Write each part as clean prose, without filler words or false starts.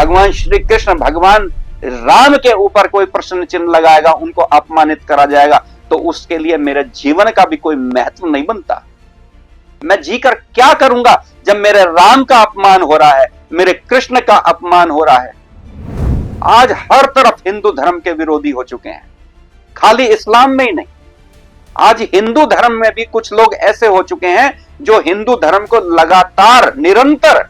भगवान श्री कृष्ण, भगवान राम के ऊपर कोई प्रश्न चिन्ह लगाएगा, उनको अपमानित करा जाएगा, तो उसके लिए मेरे जीवन का भी कोई महत्व नहीं बनता। मैं जीकर क्या करूंगा जब मेरे राम का अपमान हो रहा है, मेरे कृष्ण का अपमान हो रहा है। आज हर तरफ हिंदू धर्म के विरोधी हो चुके हैं, खाली इस्लाम में ही नहीं, आज हिंदू धर्म में भी कुछ लोग ऐसे हो चुके हैं जो हिंदू धर्म को लगातार निरंतर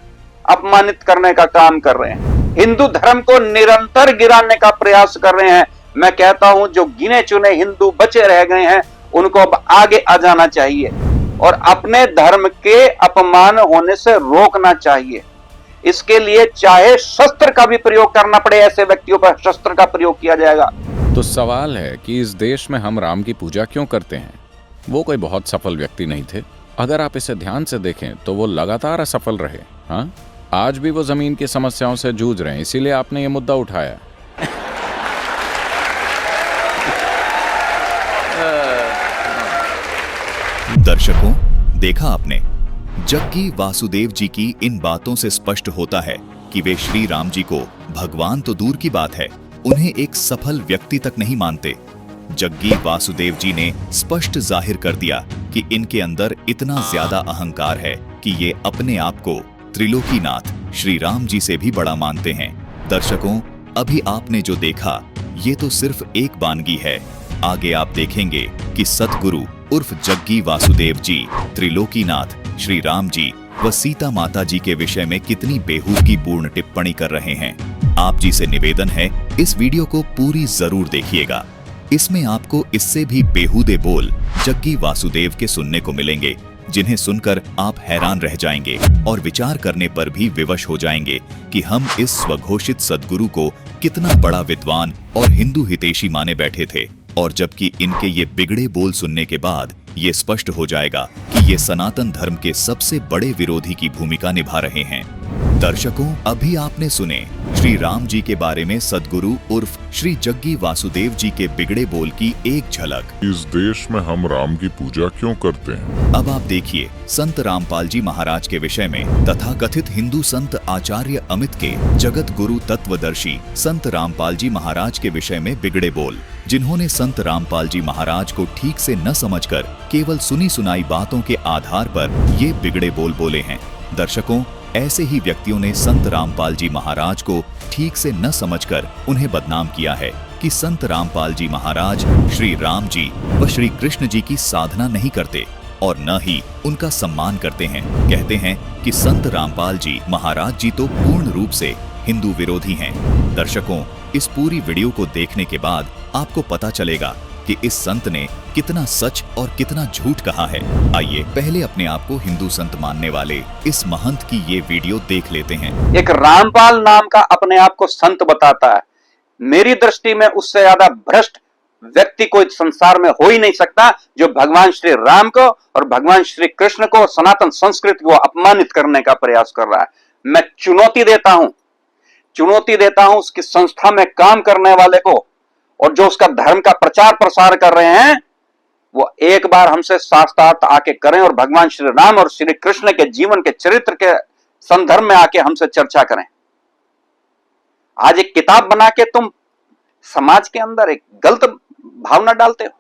अपमानित करने का काम कर रहे हैं, हिंदू धर्म को निरंतर गिराने का प्रयास कर रहे हैं। मैं कहता हूं जो गिने चुने हिंदू बचे रह गए हैं उनको अब आगे आ जाना चाहिए और अपने धर्म के अपमान होने से रोकना चाहिए। इसके लिए चाहे शस्त्र का भी प्रयोग करना पड़े, ऐसे व्यक्तियों पर शस्त्र का प्रयोग किया जाएगा। तो सवाल है कि इस देश में हम राम की पूजा क्यों करते हैं? वो कोई बहुत सफल व्यक्ति नहीं थे। अगर आप इसे ध्यान से देखें तो वो लगातार असफल रहे। हाँ, आज भी वो जमीन की समस्याओं से जूझ रहे हैं, इसीलिए आपने ये मुद्दा उठाया। दर्शकों, देखा आपने, जग्गी वासुदेव जी की इन बातों से स्पष्ट होता है कि वे श्री राम जी को भगवान तो दूर की बात है, उन्हें एक सफल व्यक्ति तक नहीं मानते। जग्गी वासुदेव जी ने स्पष्ट जाहिर कर दिया कि इनके अंदर इतना ज्यादा अहंकार है कि ये अपने आप को त्रिलोकीनाथ श्री राम जी से भी बड़ा मानते हैं। दर्शकों, अभी आपने जो देखा ये तो सिर्फ एक वानगी है। आगे आप देखेंगे कि सतगुरु उर्फ जग्गी वासुदेव जी त्रिलोकीनाथ श्री राम जी व सीता माता जी के विषय में कितनी बेहूदगी पूर्ण टिप्पणी कर रहे हैं। आप जी से निवेदन है, इस वीडियो को पूरी जरूर देखिएगा। इसमें आपको इससे भी बेहूदे बोल जग्गी वासुदेव के सुनने को मिलेंगे, जिन्हें सुनकर आप हैरान रह जाएंगे और विचार करने पर भी विवश हो जाएंगे कि हम इस स्वघोषित सद्गुरु को कितना बड़ा विद्वान और हिंदू हितैषी माने बैठे थे, और जबकि इनके ये बिगड़े बोल सुनने के बाद ये स्पष्ट हो जाएगा कि ये सनातन धर्म के सबसे बड़े विरोधी की भूमिका निभा रहे हैं। दर्शकों, अभी आपने सुने श्री राम जी के बारे में सद्गुरु उर्फ श्री जग्गी वासुदेव जी के बिगड़े बोल की एक झलक। इस देश में हम राम की पूजा क्यों करते हैं? अब आप देखिए संत रामपाल जी महाराज के विषय में तथा कथित हिंदू संत आचार्य अमित के जगत गुरु तत्वदर्शी संत रामपाल जी महाराज के विषय में बिगड़े बोल, जिन्होंने संत रामपाल जी महाराज को ठीक से न समझकर केवल सुनी सुनाई बातों के आधार पर ये बिगड़े बोल बोले हैं। दर्शकों, ऐसे ही व्यक्तियों ने संत रामपाल जी महाराज को ठीक से न समझकर उन्हें बदनाम किया है कि संत रामपाल जी महाराज श्री राम जी व श्री कृष्ण जी की साधना नहीं करते और न ही उनका सम्मान करते हैं। कहते हैं कि संत रामपाल जी महाराज जी तो पूर्ण रूप से हिंदू विरोधी हैं। दर्शकों, इस पूरी वीडियो को देखने के बाद आपको पता चलेगा कि इस संत ने कितना सच और कितना झूठ कहा है। आइए पहले अपने आप को हिंदू संत मानने वाले इस महंत की ये वीडियो देख लेते हैं। एक रामपाल नाम का अपने आप को संत बताता है। मेरी दृष्टि में उससे ज्यादा भ्रष्ट व्यक्ति कोई संसार में हो ही नहीं सकता, जो भगवान श्री राम को और भगवान श्री कृष्ण को, सनातन संस्कृति को अपमानित करने का प्रयास कर रहा है। मैं चुनौती देता हूं उसकी संस्था में काम करने वाले को, और जो उसका धर्म का प्रचार प्रसार कर रहे हैं, वो एक बार हमसे साक्षात आके करें और भगवान श्री राम और श्री कृष्ण के जीवन के चरित्र के संदर्भ में आके हमसे चर्चा करें। आज एक किताब बना के तुम समाज के अंदर एक गलत भावना डालते हो।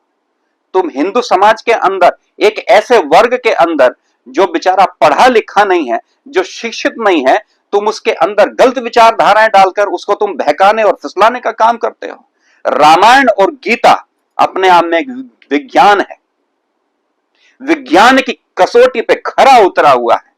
तुम हिंदू समाज के अंदर एक ऐसे वर्ग के अंदर जो बेचारा पढ़ा लिखा नहीं है, जो शिक्षित नहीं है, तुम उसके अंदर गलत विचारधाराएं डालकर उसको तुम बहकाने और फिसलाने का काम करते हो। रामायण और गीता अपने आप में एक विज्ञान है, विज्ञान की कसौटी पे खरा उतरा हुआ है।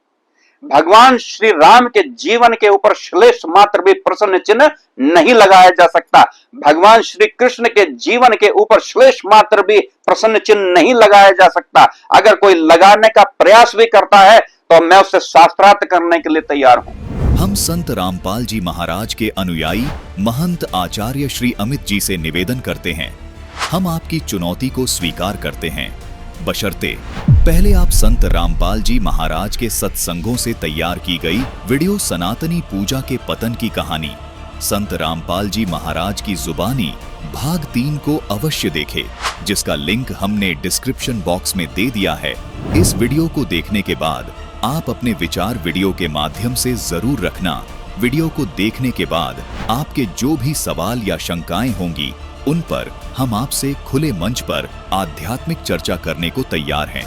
भगवान श्री राम के जीवन के ऊपर श्लेष मात्र भी प्रश्न चिन्ह नहीं लगाया जा सकता। भगवान श्री कृष्ण के जीवन के ऊपर श्लेष मात्र भी प्रश्न चिन्ह नहीं लगाया जा सकता। अगर कोई लगाने का प्रयास भी करता है तो मैं उससे शास्त्रार्थ करने के लिए तैयार हूं। हम संत रामपाल जी महाराज के अनुयायी महंत आचार्य श्री अमित जी से निवेदन करते हैं, हम आपकी चुनौती को स्वीकार करते हैं, बशर्ते पहले आप संत रामपाल जी महाराज के सत्संगों से तैयार की गई वीडियो सनातनी पूजा के पतन की कहानी संत रामपाल जी महाराज की जुबानी भाग 3 को अवश्य देखें, जिसका लिंक हमने डिस्क्रिप्शन बॉक्स में दे दिया है। इस वीडियो को देखने के बाद आप अपने विचार वीडियो के माध्यम से जरूर रखना वीडियो को देखने के बाद आपके जो भी सवाल या शंकाएं होंगी उन पर हम आपसे खुले मंच पर आध्यात्मिक चर्चा करने को तैयार हैं।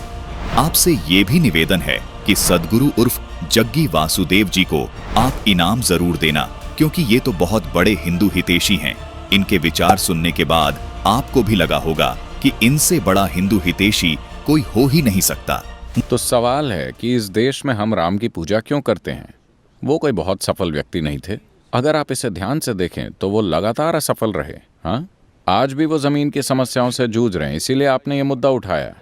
आपसे ये भी निवेदन है कि सद्गुरु उर्फ जग्गी वासुदेव जी को आप इनाम जरूर देना, क्योंकि ये तो बहुत बड़े हिंदू हितैषी हैं। इनके विचार सुनने के बाद आपको भी लगा होगा कि इनसे बड़ा हिंदू हितैषी कोई हो ही नहीं सकता। तो सवाल है कि इस देश में हम राम की पूजा क्यों करते हैं? वो कोई बहुत सफल व्यक्ति नहीं थे। अगर आप इसे ध्यान से देखें तो वो लगातार असफल रहे। हाँ, आज भी वो जमीन की समस्याओं से जूझ रहे हैं, इसीलिए आपने ये मुद्दा उठाया।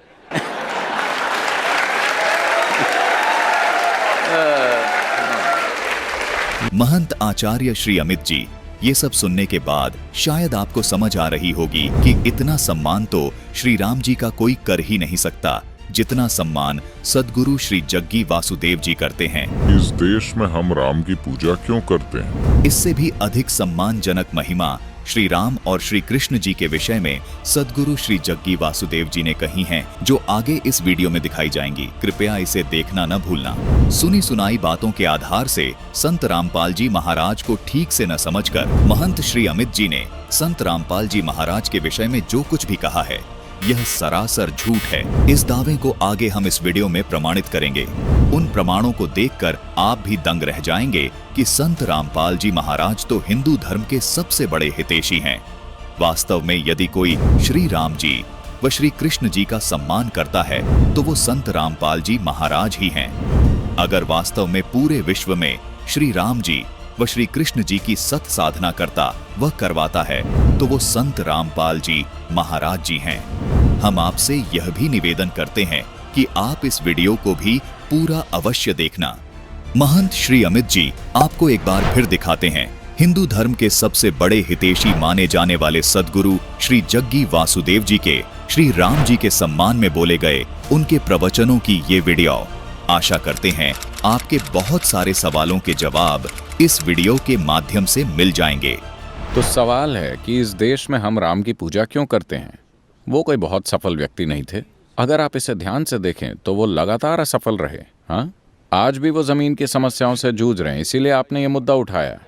महंत आचार्य श्री अमित जी, ये सब सुनने के बाद शायद आपको समझ आ रही होगी कि इतना सम्मान तो श्री राम जी का कोई कर ही नहीं सकता जितना सम्मान सद्गुरु श्री जग्गी वासुदेव जी करते हैं। इस देश में हम राम की पूजा क्यों करते हैं? इससे भी अधिक सम्मानजनक महिमा श्री राम और श्री कृष्ण जी के विषय में सद्गुरु श्री जग्गी वासुदेव जी ने कही हैं, जो आगे इस वीडियो में दिखाई जाएंगी। कृपया इसे देखना न भूलना। सुनी सुनाई बातों के आधार से संत रामपाल जी महाराज को ठीक से न समझकर महंत श्री अमित जी ने संत रामपाल जी महाराज के विषय में जो कुछ भी कहा है, यह सरासर झूठ है। इस दावे को आगे हम इस वीडियो में प्रमाणित करेंगे। उन प्रमाणों को देखकर आप भी दंग रह जाएंगे कि संत रामपाल जी महाराज तो हिंदू धर्म के सबसे बड़े हितैषी हैं। वास्तव में यदि कोई श्री राम जी व श्री कृष्ण जी का सम्मान करता है तो वो संत रामपाल जी महाराज ही हैं। अगर वास्तव में पूरे विश्व में श्री राम जी व श्री कृष्ण जी की सत साधना करता व करवाता है तो वो संत रामपाल जी महाराज जी हैं। हम आपसे यह भी निवेदन करते हैं कि आप इस वीडियो को भी पूरा अवश्य देखना। महंत श्री अमित जी आपको एक बार फिर दिखाते हैं हिंदू धर्म के सबसे बड़े हितैषी माने जाने वाले सद्गुरु श्री जग्गी वासुदेव जी के श्री राम जी के सम्मान में बोले गए उनके प्रवचनों की ये वीडियो। आशा करते हैं आपके बहुत सारे सवालों के जवाब इस वीडियो के माध्यम से मिल जाएंगे। तो सवाल है कि इस देश में हम राम की पूजा क्यों करते हैं? वो कोई बहुत सफल व्यक्ति नहीं थे। अगर आप इसे ध्यान से देखें तो वो लगातार असफल रहे। हाँ, आज भी वो जमीन की समस्याओं से जूझ रहे हैं, इसीलिए आपने ये मुद्दा उठाया।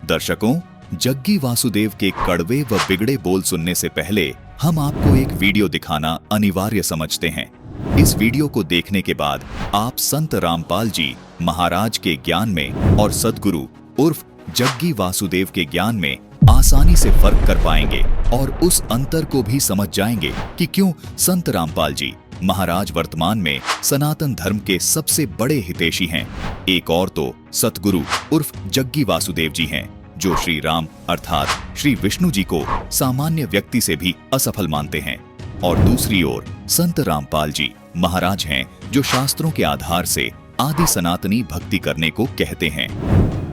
दर्शकों, जग्गी वासुदेव के कड़वे व बिगड़े बोल सुनने से पहले हम आपको एक वीडियो दिखाना अनिवार्य समझते हैं। इस वीडियो को देखने के बाद आप संत रामपाल जी महाराज के ज्ञान में और सद्गुरु उर्फ जग्गी वासुदेव के ज्ञान में आसानी से फर्क कर पाएंगे और उस अंतर को भी समझ जाएंगे कि क्यों संत रामपाल जी महाराज वर्तमान में सनातन धर्म के सबसे बड़े हितैषी हैं। एक और तो सतगुरु उर्फ जग्गी वासुदेव जी हैं, जो श्री राम अर्थात श्री विष्णु जी को सामान्य व्यक्ति से भी असफल मानते हैं, और दूसरी ओर संत रामपाल जी महाराज हैं, जो शास्त्रों के आधार से आदि सनातनी भक्ति करने को कहते हैं।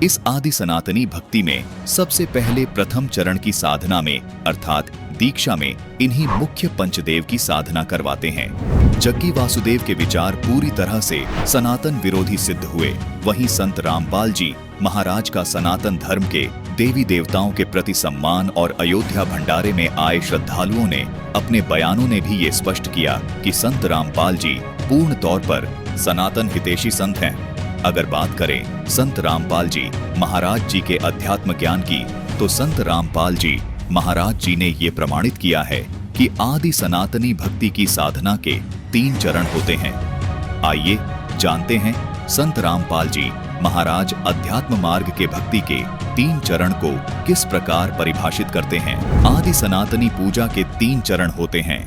इस आदि सनातनी भक्ति में सबसे पहले प्रथम चरण की साधना में अर्थात दीक्षा में इन्हीं मुख्य पंचदेव की साधना करवाते हैं। जग्गी वासुदेव के विचार पूरी तरह से सनातन विरोधी सिद्ध हुए। वहीं संत रामपाल जी महाराज का सनातन धर्म के देवी देवताओं के प्रति सम्मान और अयोध्या भंडारे में आए श्रद्धालुओं ने अपने बयानों ने भी ये स्पष्ट किया कि संत रामपाल जी पूर्ण तौर पर सनातन हितैषी संत हैं। अगर बात करें संत रामपाल जी महाराज जी के अध्यात्म ज्ञान की, तो संत रामपाल जी महाराज जी ने ये प्रमाणित किया है कि आदि सनातनी भक्ति की साधना के 3 चरण होते हैं। आइए जानते हैं संत रामपाल जी महाराज अध्यात्म मार्ग के भक्ति के 3 चरण को किस प्रकार परिभाषित करते हैं। आदि सनातनी पूजा के 3 चरण होते हैं।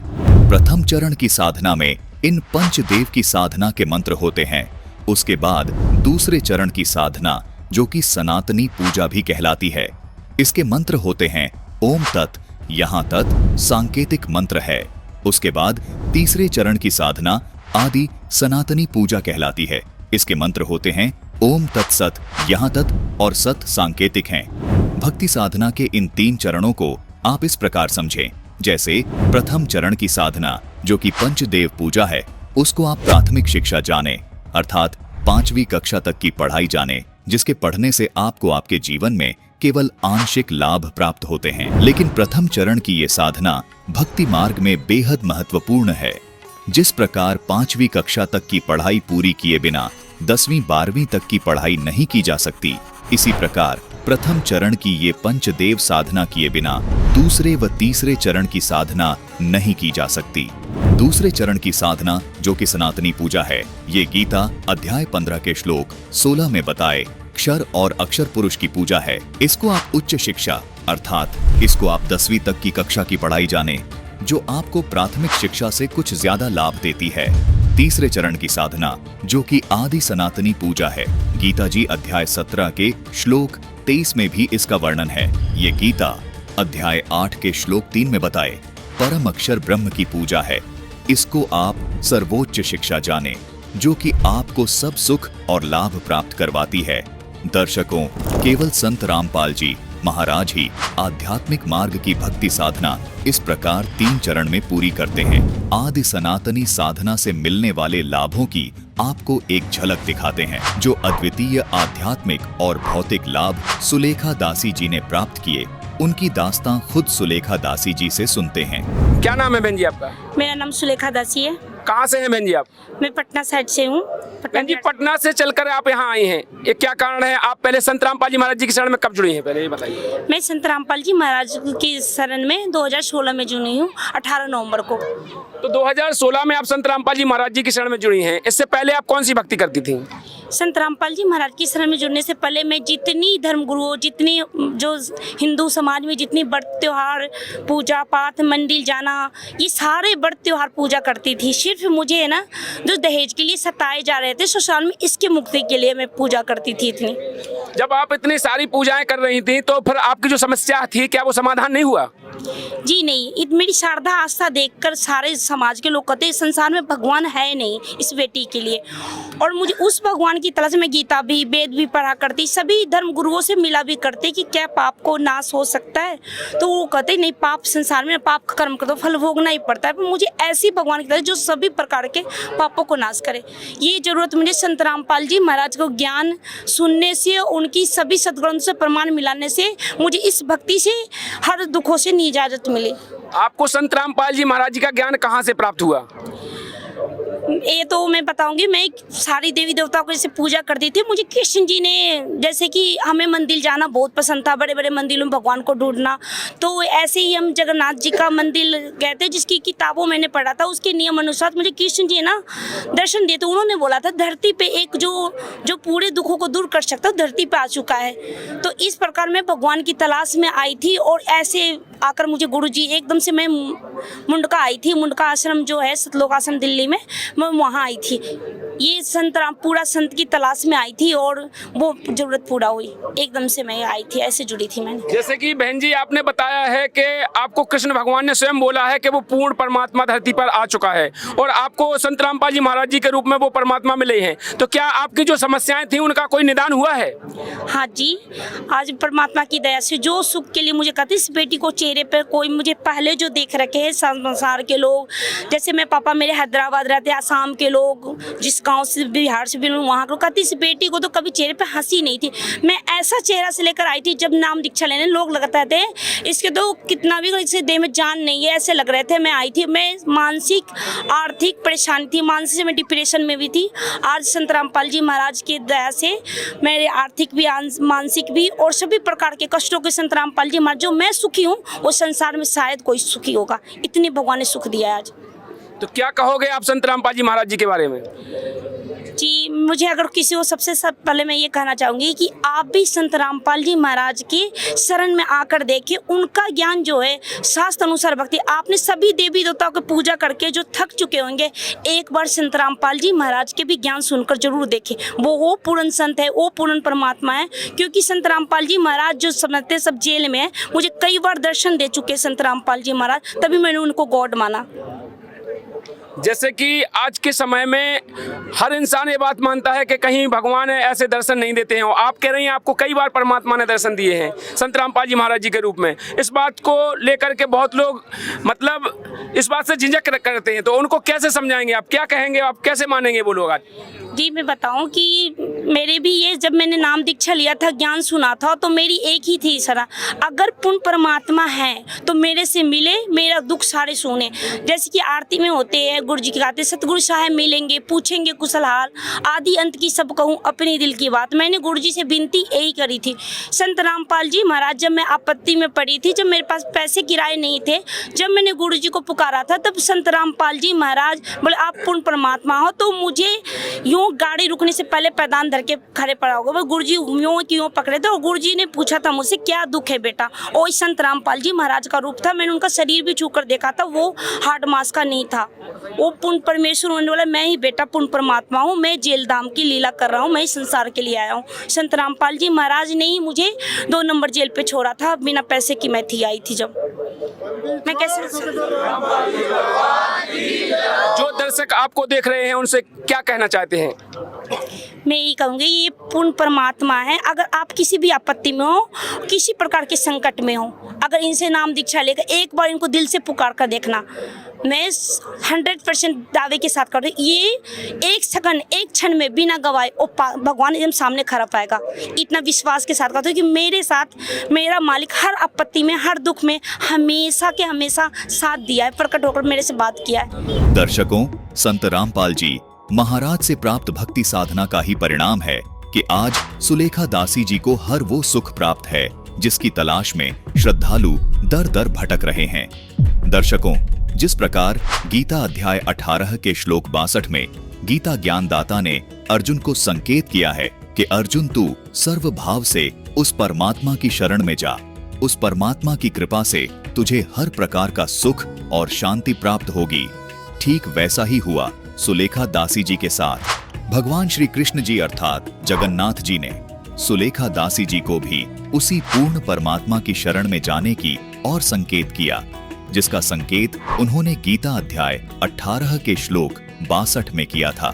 प्रथम चरण की साधना में इन पंचदेव की साधना के मंत्र होते हैं। उसके बाद दूसरे चरण की साधना, जो कि सनातनी पूजा भी कहलाती है, इसके मंत्र होते हैं ओम तत्, यहाँ तत् सांकेतिक मंत्र है। उसके बाद तीसरे चरण की साधना आदि सनातनी पूजा कहलाती है। इसके मंत्र होते हैं ओम तत्सत, यहाँ तत् और सत सांकेतिक हैं। भक्ति साधना के इन 3 चरणों को आप इस प्रकार समझें, जैसे प्रथम चरण की साधना जो कि पंचदेव पूजा है, उसको आप प्राथमिक शिक्षा जाने अर्थात 5वीं कक्षा तक की पढ़ाई जाने, जिसके पढ़ने से आपको आपके जीवन में केवल आंशिक लाभ प्राप्त होते हैं। लेकिन प्रथम चरण की ये साधना भक्ति मार्ग में बेहद महत्वपूर्ण है। जिस प्रकार 5वीं कक्षा तक की पढ़ाई पूरी किए बिना 10वीं 12वीं तक की पढ़ाई नहीं की जा सकती, इसी प्रकार प्रथम चरण की ये पंचदेव साधना किए बिना दूसरे व तीसरे चरण की साधना नहीं की जा सकती। दूसरे चरण की साधना जो कि सनातनी पूजा है, ये गीता अध्याय 15 के श्लोक 16 में बताए क्षर और अक्षर पुरुष की पूजा है। इसको आप उच्च शिक्षा अर्थात इसको आप 10वीं तक की कक्षा की पढ़ाई जाने, जो आपको प्राथमिक शिक्षा से कुछ ज्यादा लाभ देती है। तीसरे चरण की साधना जो कि आदि सनातनी पूजा है, गीता जी अध्याय 17 के श्लोक 23 में भी इसका वर्णन है। ये गीता अध्याय 8 के श्लोक 3 में बताए परम अक्षर ब्रह्म की पूजा है। इसको आप सर्वोच्च शिक्षा जाने, जो कि आपको सब सुख और लाभ प्राप्त करवाती है। दर्शकों, केवल संत रामपाल जी महाराज ही आध्यात्मिक मार्ग की भक्ति साधना इस प्रकार 3 चरण में पूरी करते हैं। आदि सनातनी साधना से मिलने वाले लाभों की आपको एक झलक दिखाते हैं, जो अद्वितीय आध्यात्मिक और भौतिक लाभ सुलेखा दासी जी ने प्राप्त किए। उनकी दास्तां खुद सुलेखा दासी जी से सुनते हैं। क्या नाम है बहन जी आपका? मेरा नाम सुलेखा दासी है। कहाँ से हैं बहन जी आप? मैं पटना साइड से हूँ। बहन जी पटना से चलकर आप यहाँ आई हैं, ये क्या कारण है? आप पहले संत रामपाल जी महाराज जी की शरण में कब जुड़ी हैं, पहले ये बताइए। मैं संत रामपाल जी महाराज की शरण में 2016 में जुड़ी हूँ, 18 नवंबर को। तो 2016 में आप संत रामपाल जी महाराज जी की शरण में जुड़ी हैं। इससे पहले आप कौन सी भक्ति करती थी? संत रामपाल जी महाराज की शरण में जुड़ने से पहले मैं जितनी धर्मगुरुओं, जितनी जो हिंदू समाज में जितनी व्रत त्योहार, पूजा पाठ, मंदिर जाना, ये सारे व्रत त्योहार पूजा करती थी। सिर्फ मुझे है ना जो दहेज के लिए सताए जा रहे थे ससुराल में, इसकी मुक्ति के लिए मैं पूजा करती थी इतनी। जब आप इतनी सारी पूजाएं कर रही थी तो फिर आपकी जो समस्या थी, क्या वो समाधान नहीं हुआ? जी नहीं, मेरी श्रद्धा आस्था देखकर सारे समाज के लोग कहते हैं संसार में भगवान है नहीं इस बेटी के लिए। और मुझे उस भगवान की तरह से मैं गीता भी, वेद भी पढ़ा करती, सभी धर्म गुरुओं से मिला भी करते कि क्या पाप को नाश हो सकता है। तो वो कहते नहीं, पाप संसार में पाप का कर्म कर दो, फल भोगना ही पड़ता है। पर मुझे ऐसी भगवान की तरह जो सभी प्रकार के पापों को नाश करे, ये जरूरत मुझे संत रामपाल जी महाराज को ज्ञान सुनने से, उनकी सभी सद्ग्रंथों से प्रमाण मिलाने से मुझे इस भक्ति से हर दुखों से इजाजत मिली। आपको संत रामपाल जी महाराज जी का ज्ञान कहाँ से प्राप्त हुआ? ये तो मैं बताऊंगी, मैं सारी देवी देवताओं को जैसे पूजा करती थी। मुझे कृष्ण जी ने, जैसे कि हमें मंदिर जाना बहुत पसंद था, बड़े बड़े मंदिरों में भगवान को ढूंढना। तो ऐसे ही हम जगन्नाथ जी का मंदिर गए थे, जिसकी किताबों मैंने पढ़ा था, उसके नियम अनुसार मुझे कृष्ण जी ना दर्शन दिए। तो उन्होंने बोला था धरती पे एक जो पूरे दुखों को दूर कर सकता है धरती पे आ चुका है। तो इस प्रकार मैं भगवान की तलाश में आई थी, और ऐसे आकर मुझे गुरु जी एकदम से, मैं मुंडका आई थी, मुंडका आश्रम जो है सतलोक आश्रम दिल्ली में, मैं वहाँ आई थी। ये संत राम पूरा संत की तलाश में आई थी और वो जरूरत पूरा हुई, एकदम से मैं आई थी, ऐसे जुड़ी थी मैंने। जैसे कि बहन जी आपने बताया है कि आपको कृष्ण भगवान ने स्वयं बोला है कि वो पूर्ण परमात्मा धरती पर आ चुका है, और आपको संत रामपाल जी महाराज जी के रूप में वो परमात्मा मिले हैं। तो क्या आपकी जो समस्याएं थी उनका कोई निदान हुआ है? हाँ जी, आज परमात्मा की दया से जो सुख के लिए मुझे कहते, इस बेटी को चेहरे पर कोई मुझे पहले जो देख रखे हैं संसार के लोग, जैसे मैं पापा मेरे हैदराबाद रहते, आसाम के लोग, जिस गांव से बिहार से भी वहाँ को कहती, इस बेटी को तो कभी चेहरे पे हंसी नहीं थी। मैं ऐसा चेहरा से लेकर आई थी, जब नाम दीक्षा लेने लोग लगता थे इसके तो कितना भी इसे देह में जान नहीं है, ऐसे लग रहे थे। मैं आई थी, मैं मानसिक आर्थिक परेशानी थी, मानसिक मैं डिप्रेशन में भी थी। आज संत रामपाल जी महाराज की दया से मेरे आर्थिक भी, मानसिक भी, और सभी प्रकार के कष्टों के संत रामपाल जी महाराज, जो मैं सुखी हूँ वो संसार में शायद कोई सुखी होगा, इतनी भगवान ने सुख दिया है आज। तो क्या कहोगे आप संत रामपाल जी महाराज जी के बारे में? जी, मुझे अगर किसी को सबसे पहले मैं ये कहना चाहूँगी कि आप भी संत रामपाल जी महाराज की शरण में आकर देखिए। उनका ज्ञान जो है शास्त्र अनुसार भक्ति, आपने सभी देवी देवताओं की पूजा करके जो थक चुके होंगे, एक बार संत रामपाल जी महाराज के भी ज्ञान सुनकर जरूर देखें। वो पूर्ण संत है, वो पूर्ण परमात्मा है। क्योंकि संत रामपाल जी महाराज जो समझते सब जेल में है, मुझे कई बार दर्शन दे चुके संत रामपाल जी महाराज, तभी मैंने उनको गॉड माना। जैसे कि आज के समय में हर इंसान ये बात मानता है कि कहीं भगवान ऐसे दर्शन नहीं देते हैं, और आप कह रही हैं आपको कई बार परमात्मा ने दर्शन दिए हैं संत रामपाल जी महाराज जी के रूप में। इस बात को लेकर के बहुत लोग मतलब इस बात से झिझक करते हैं, तो उनको कैसे समझाएंगे आप? क्या कहेंगे आप? कैसे मानेंगे वो लोग आज? जी, मैं बताऊं कि मेरे भी ये, जब मैंने नाम दीक्षा लिया था, ज्ञान सुना था, तो मेरी एक ही थी इशारा, अगर पूर्ण परमात्मा है तो मेरे से मिले, मेरा दुख सारे सुने। जैसे कि आरती में होते हैं, गुरु जी की गाते, सतगुरु साहब मिलेंगे पूछेंगे कुशल हाल, आदि अंत की सब कहूँ अपनी दिल की बात। मैंने गुरु जी से विनती यही करी थी। संत रामपाल जी महाराज, जब मैं आपत्ति में पड़ी थी, जब मेरे पास पैसे किराए नहीं थे, जब मैंने गुरु जी को पुकारा था, तब संत रामपाल जी महाराज बोले आप पूर्ण परमात्मा हो, तो मुझे यूँ गाड़ी रुकने से पहले पैदान धर के खड़े पड़ा होगा। गुरु जी यूँ की यूँ पकड़े थे और गुरु जी ने पूछा था मुझसे क्या दुख है बेटा। और संत रामपाल जी महाराज का रूप था। मैंने उनका शरीर भी छू कर देखा था, वो हार्ड मास का नहीं था। वो पूर्ण परमेश्वर होने वाला मैं ही बेटा पूर्ण परमात्मा हूँ। मैं जेल धाम की लीला कर रहा हूँ, मैं इस संसार के लिए आया हूँ। संत रामपाल जी महाराज ने ही मुझे 2 नंबर जेल पे छोड़ा था, बिना पैसे की मैं थी आई थी। जब मैं कैसे, जो दर्शक आपको देख रहे हैं उनसे क्या कहना चाहते हैं? मैं यही कहूँगी ये पूर्ण परमात्मा है। अगर आप किसी भी आपत्ति में हो, किसी प्रकार के संकट में हो, अगर इनसे नाम दीक्षा लेकर एक बार इनको दिल से पुकार कर देखना, मैं 100% दावे के साथ कर रही हूँ, ये एक सेकंड एक क्षण में बिना गवाए भगवान एकदम सामने खड़ा पाएगा। इतना विश्वास के साथ कहता हूँ कि मेरे साथ मेरा मालिक हर आपत्ति में, हर दुख में हमेशा के हमेशा साथ दिया है, प्रकट होकर मेरे से बात किया है। दर्शकों, संत रामपाल जी महाराज से प्राप्त भक्ति साधना का ही परिणाम है कि आज सुलेखा दासी जी को हर वो सुख प्राप्त है जिसकी तलाश में श्रद्धालु दर दर भटक रहे हैं। दर्शकों, जिस प्रकार गीता अध्याय 18 के श्लोक 62 में गीता ज्ञानदाता ने अर्जुन को संकेत किया है कि अर्जुन तू सर्व भाव से उस परमात्मा की शरण में जा, उस परमात्मा की कृपा से तुझे हर प्रकार का सुख और शांति प्राप्त होगी। ठीक वैसा ही हुआ सुलेखा दासी जी के साथ। भगवान श्री कृष्ण जी अर्थात जगन्नाथ जी ने सुलेखा दासी जी को भी उसी पूर्ण परमात्मा की शरण में जाने की और संकेत किया, जिसका संकेत उन्होंने गीता अध्याय 18 के श्लोक 62 में किया था।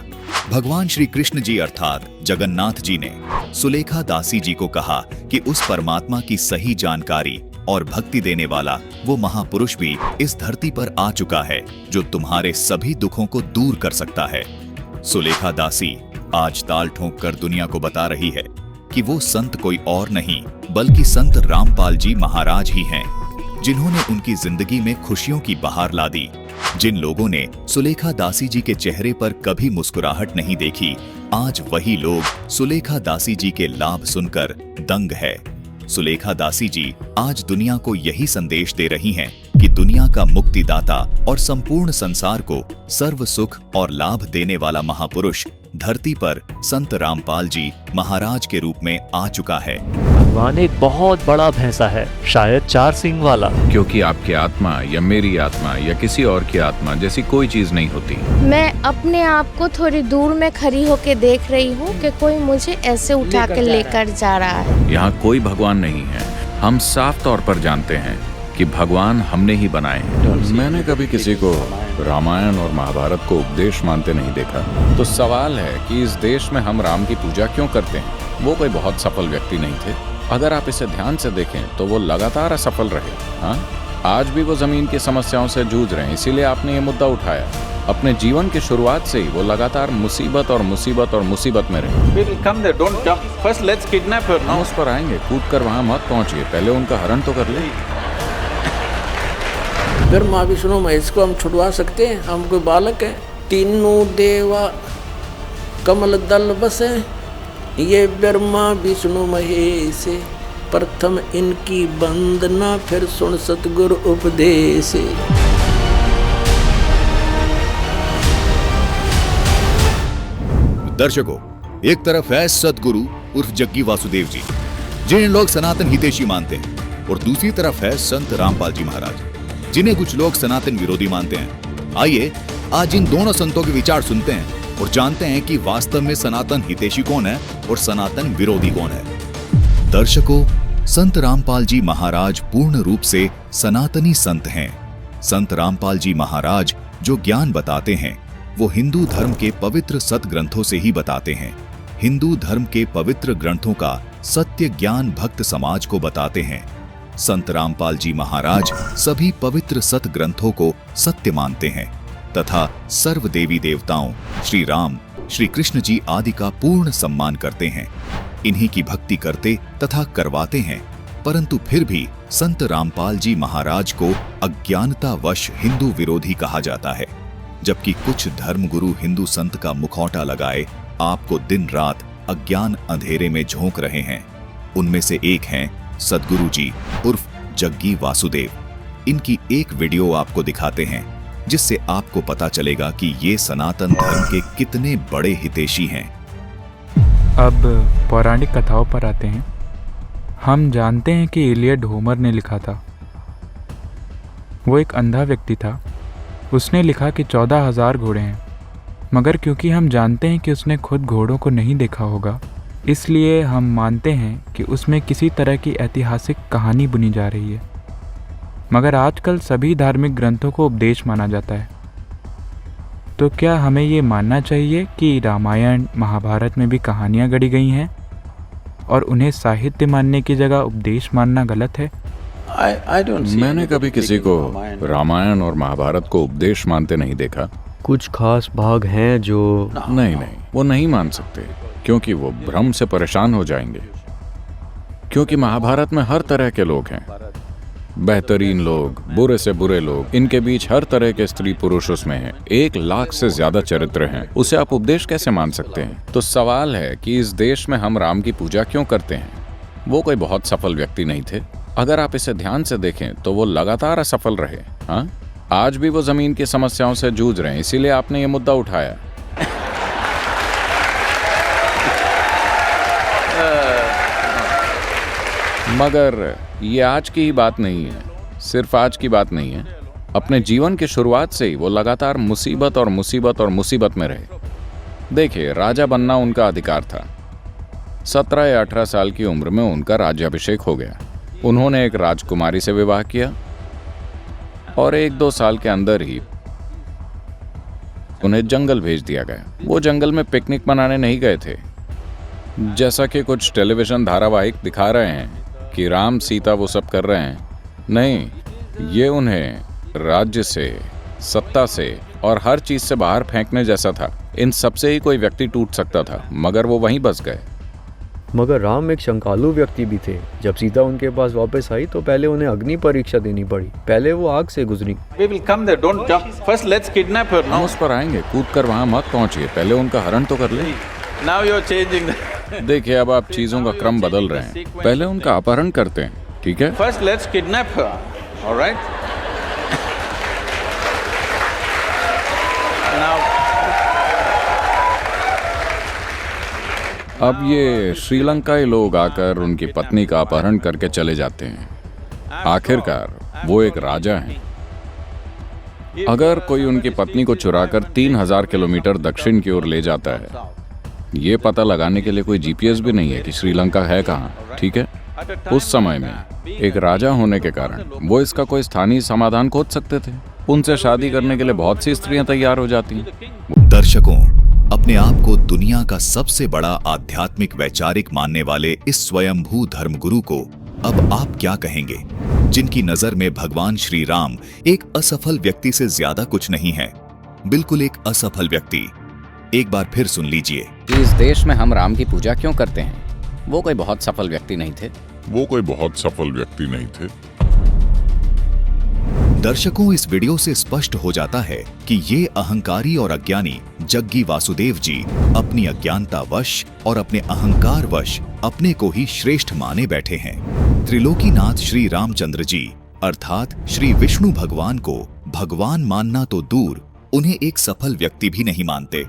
भगवान श्री कृष्ण जी अर्थात जगन्नाथ जी ने सुलेखा दासी जी को कहा कि उस परमात्मा की सही जानकारी और भक्ति देने वाला वो महापुरुष भी इस धरती पर आ चुका है जो तुम्हारे सभी दुखों को दूर कर सकता है। सुलेखा दासी आज ताल ठोंक कर दुनिया को बता रही है कि वो संत कोई और नहीं बल्कि संत रामपाल जी महाराज ही हैं, जिन्होंने उनकी जिंदगी में खुशियों की बहार ला दी। जिन लोगों ने सुलेखा दासी जी के चेहरे पर कभी मुस्कुराहट नहीं देखी, आज वही लोग सुलेखा दासी जी के लाभ सुनकर दंग है। सुलेखा दासी जी आज दुनिया को यही संदेश दे रही हैं कि दुनिया का मुक्तिदाता और संपूर्ण संसार को सर्व सुख और लाभ देने वाला महापुरुष धरती पर संत रामपाल जी महाराज के रूप में आ चुका है। भगवान एक बहुत बड़ा भैंसा है, शायद 4 सींग वाला। क्योंकि आपकी आत्मा या मेरी आत्मा या किसी और की आत्मा जैसी कोई चीज नहीं होती। मैं अपने आप को थोड़ी दूर में खड़ी होकर देख रही हूँ कि कोई मुझे ऐसे उठा कर लेकर जा रहा है। यहाँ कोई भगवान नहीं है। हम साफ तौर पर जानते हैं कि भगवान हमने ही बनाए हैं। मैंने कभी किसी को रामायण और महाभारत को उपदेश मानते नहीं देखा। तो सवाल है कि इस देश में हम राम की पूजा क्यों करते हैं? वो कोई बहुत सफल व्यक्ति नहीं थे। अगर आप इसे ध्यान से देखें तो वो लगातार असफल रहे। हाँ, आज भी वो जमीन की समस्याओं से जूझ रहे हैं, इसीलिए आपने ये मुद्दा उठाया। अपने जीवन की शुरुआत से ही वो लगातार मुसीबत और मुसीबत और मुसीबत में रहे। हम उस पर आएंगे, कूद कर वहाँ मत पहुँचिए, पहले उनका हरण तो कर ले। ब्रह्मा विष्णु महेश को हम छुड़वा सकते हैं? हम कोई बालक है? तीनों देवा कमल दल बसे, ये ब्रह्मा विष्णु महेश, प्रथम इनकी वंदना फिर सुन सतगुरु उपदेश। दर्शकों, एक तरफ है सतगुरु उर्फ जग्गी वासुदेव जी, जिन्हें लोग सनातन हितैषी मानते हैं, और दूसरी तरफ है संत रामपाल जी महाराज, जिन्हें कुछ लोग सनातन विरोधी मानते हैं। आइए आज इन दोनों संतों के विचार सुनते हैं और जानते हैं कि वास्तव में सनातन हितैषी कौन है और सनातन विरोधी कौन है। दर्शकों, संत रामपाल जी महाराज पूर्ण रूप से सनातनी संत हैं। संत रामपाल जी महाराज जो ज्ञान बताते हैं वो हिंदू धर्म के पवित्र सत ग्रंथों से ही बताते हैं। हिंदू धर्म के पवित्र ग्रंथों का सत्य ज्ञान भक्त समाज को बताते हैं। संत रामपाल जी महाराज सभी पवित्र सत ग्रंथों को सत्य मानते हैं तथा सर्व देवी देवताओं श्री राम, श्री कृष्ण जी आदि का पूर्ण सम्मान करते हैं। इन्हीं की भक्ति करते तथा करवाते हैं, परंतु फिर भी संत रामपाल जी महाराज को अज्ञानतावश हिंदू विरोधी कहा जाता है। जबकि कुछ धर्मगुरु हिंदू संत का मुखौटा लगाए आपको दिन रात अज्ञान अंधेरे में झोंक रहे हैं। उनमें से एक हैं सदगुरु जी उर्फ जग्गी वासुदेव। इनकी एक वीडियो आपको दिखाते हैं जिससे आपको पता चलेगा कि ये सनातन धर्म के कितने बड़े हितैषी हैं। अब पौराणिक कथाओं पर आते हैं। हम जानते हैं कि इलियड होमर ने लिखा था। वो एक अंधा व्यक्ति था। उसने लिखा कि 14,000 घोड़े हैं, मगर क्योंकि हम जानते हैं कि उसने खुद घोड़ों को नहीं देखा होगा, इसलिए हम मानते हैं कि उसमें किसी तरह की ऐतिहासिक कहानी बुनी जा रही है। मगर आजकल सभी धार्मिक ग्रंथों को उपदेश माना जाता है, तो क्या हमें ये मानना चाहिए कि रामायण महाभारत में भी कहानियाँ गढ़ी गई हैं और उन्हें साहित्य मानने की जगह उपदेश मानना गलत है? मैंने कभी किसी को रामायण और महाभारत को उपदेश मानते नहीं देखा। कुछ खास भाग हैं जो नहीं, वो नहीं मान सकते, क्योंकि वो भ्रम से परेशान हो जाएंगे। क्योंकि महाभारत में हर तरह के लोग हैं, बेहतरीन लोग, बुरे से बुरे लोग, इनके बीच हर तरह के स्त्री पुरुष उसमें हैं। 1 लाख से ज्यादा चरित्र हैं। उसे आप उपदेश कैसे मान सकते हैं? तो सवाल है कि इस देश में हम राम की पूजा क्यों करते हैं? वो कोई बहुत सफल व्यक्ति नहीं थे। अगर आप इसे ध्यान से देखें तो वो लगातार असफल रहे। हाँ, आज भी वो जमीन की समस्याओं से जूझ रहे हैं, इसीलिए आपने ये मुद्दा उठाया। मगर ये आज की ही बात नहीं है, सिर्फ आज की बात नहीं है। अपने जीवन की शुरुआत से ही वो लगातार मुसीबत और मुसीबत और मुसीबत में रहे। देखिए, राजा बनना उनका अधिकार था। 17 या 18 साल की उम्र में उनका राज्याभिषेक हो गया। उन्होंने एक राजकुमारी से विवाह किया और 1-2 साल के अंदर ही उन्हें जंगल भेज दिया गया। वो जंगल में पिकनिक मनाने नहीं गए थे, जैसा कि कुछ टेलीविजन धारावाहिक दिखा रहे हैं कि राम सीता वो सब कर रहे हैं। नहीं, ये उन्हें राज्य से, सत्ता से और हर चीज से बाहर फेंकने जैसा था। इन सब से ही कोई व्यक्ति टूट सकता था, मगर वो वहीं बस गए। मगर राम एक शंकालु व्यक्ति भी थे। जब सीता उनके पास वापस आई तो पहले उन्हें अग्नि परीक्षा देनी पड़ी। पहले वो आग से गुजरी। हम उस पर आएंगे, कूद कर वहाँ मत पहुँचिए, पहले उनका हरण तो कर ले। देखिए, अब आप चीजों का क्रम बदल रहे हैं। पहले उनका अपहरण करते हैं, ठीक है? First, let's kidnap her. All right? Now, अब ये श्रीलंकाई लोग आकर उनकी पत्नी का अपहरण करके चले जाते हैं। आखिरकार वो एक राजा हैं। अगर कोई उनकी पत्नी को चुराकर 3000 किलोमीटर दक्षिण की ओर ले जाता है, ये पता लगाने के लिए कोई जीपीएस भी नहीं है कि श्रीलंका है कहाँ, ठीक है? उस समय में एक राजा होने के कारण वो इसका कोई स्थानीय समाधान खोज सकते थे। उनसे शादी करने के लिए बहुत सी स्त्रियां तैयार हो जाती हैं। दर्शकों, अपने आप को दुनिया का सबसे बड़ा आध्यात्मिक वैचारिक मानने वाले इस स्वयंभू धर्मगुरु को अब आप क्या कहेंगे, जिनकी नजर में भगवान श्री राम एक असफल व्यक्ति से ज्यादा कुछ नहीं है, बिल्कुल एक असफल व्यक्ति। एक बार फिर सुन लीजिए। इस देश में हम राम की पूजा क्यों करते हैं? वो कोई बहुत सफल व्यक्ति नहीं थे। वो कोई बहुत सफल व्यक्ति नहीं थे। दर्शकों, इस वीडियो से स्पष्ट हो जाता है कि ये अहंकारी और अज्ञानी जग्गी वासुदेव जी अपनी अज्ञानतावश और अपने अहंकारवश अपने को ही श्रेष्ठ माने बैठे हैं। त्रिलोकीनाथ श्री रामचंद्र जी अर्थात श्री विष्णु भगवान को भगवान मानना तो दूर, उन्हें एक सफल व्यक्ति भी नहीं मानते।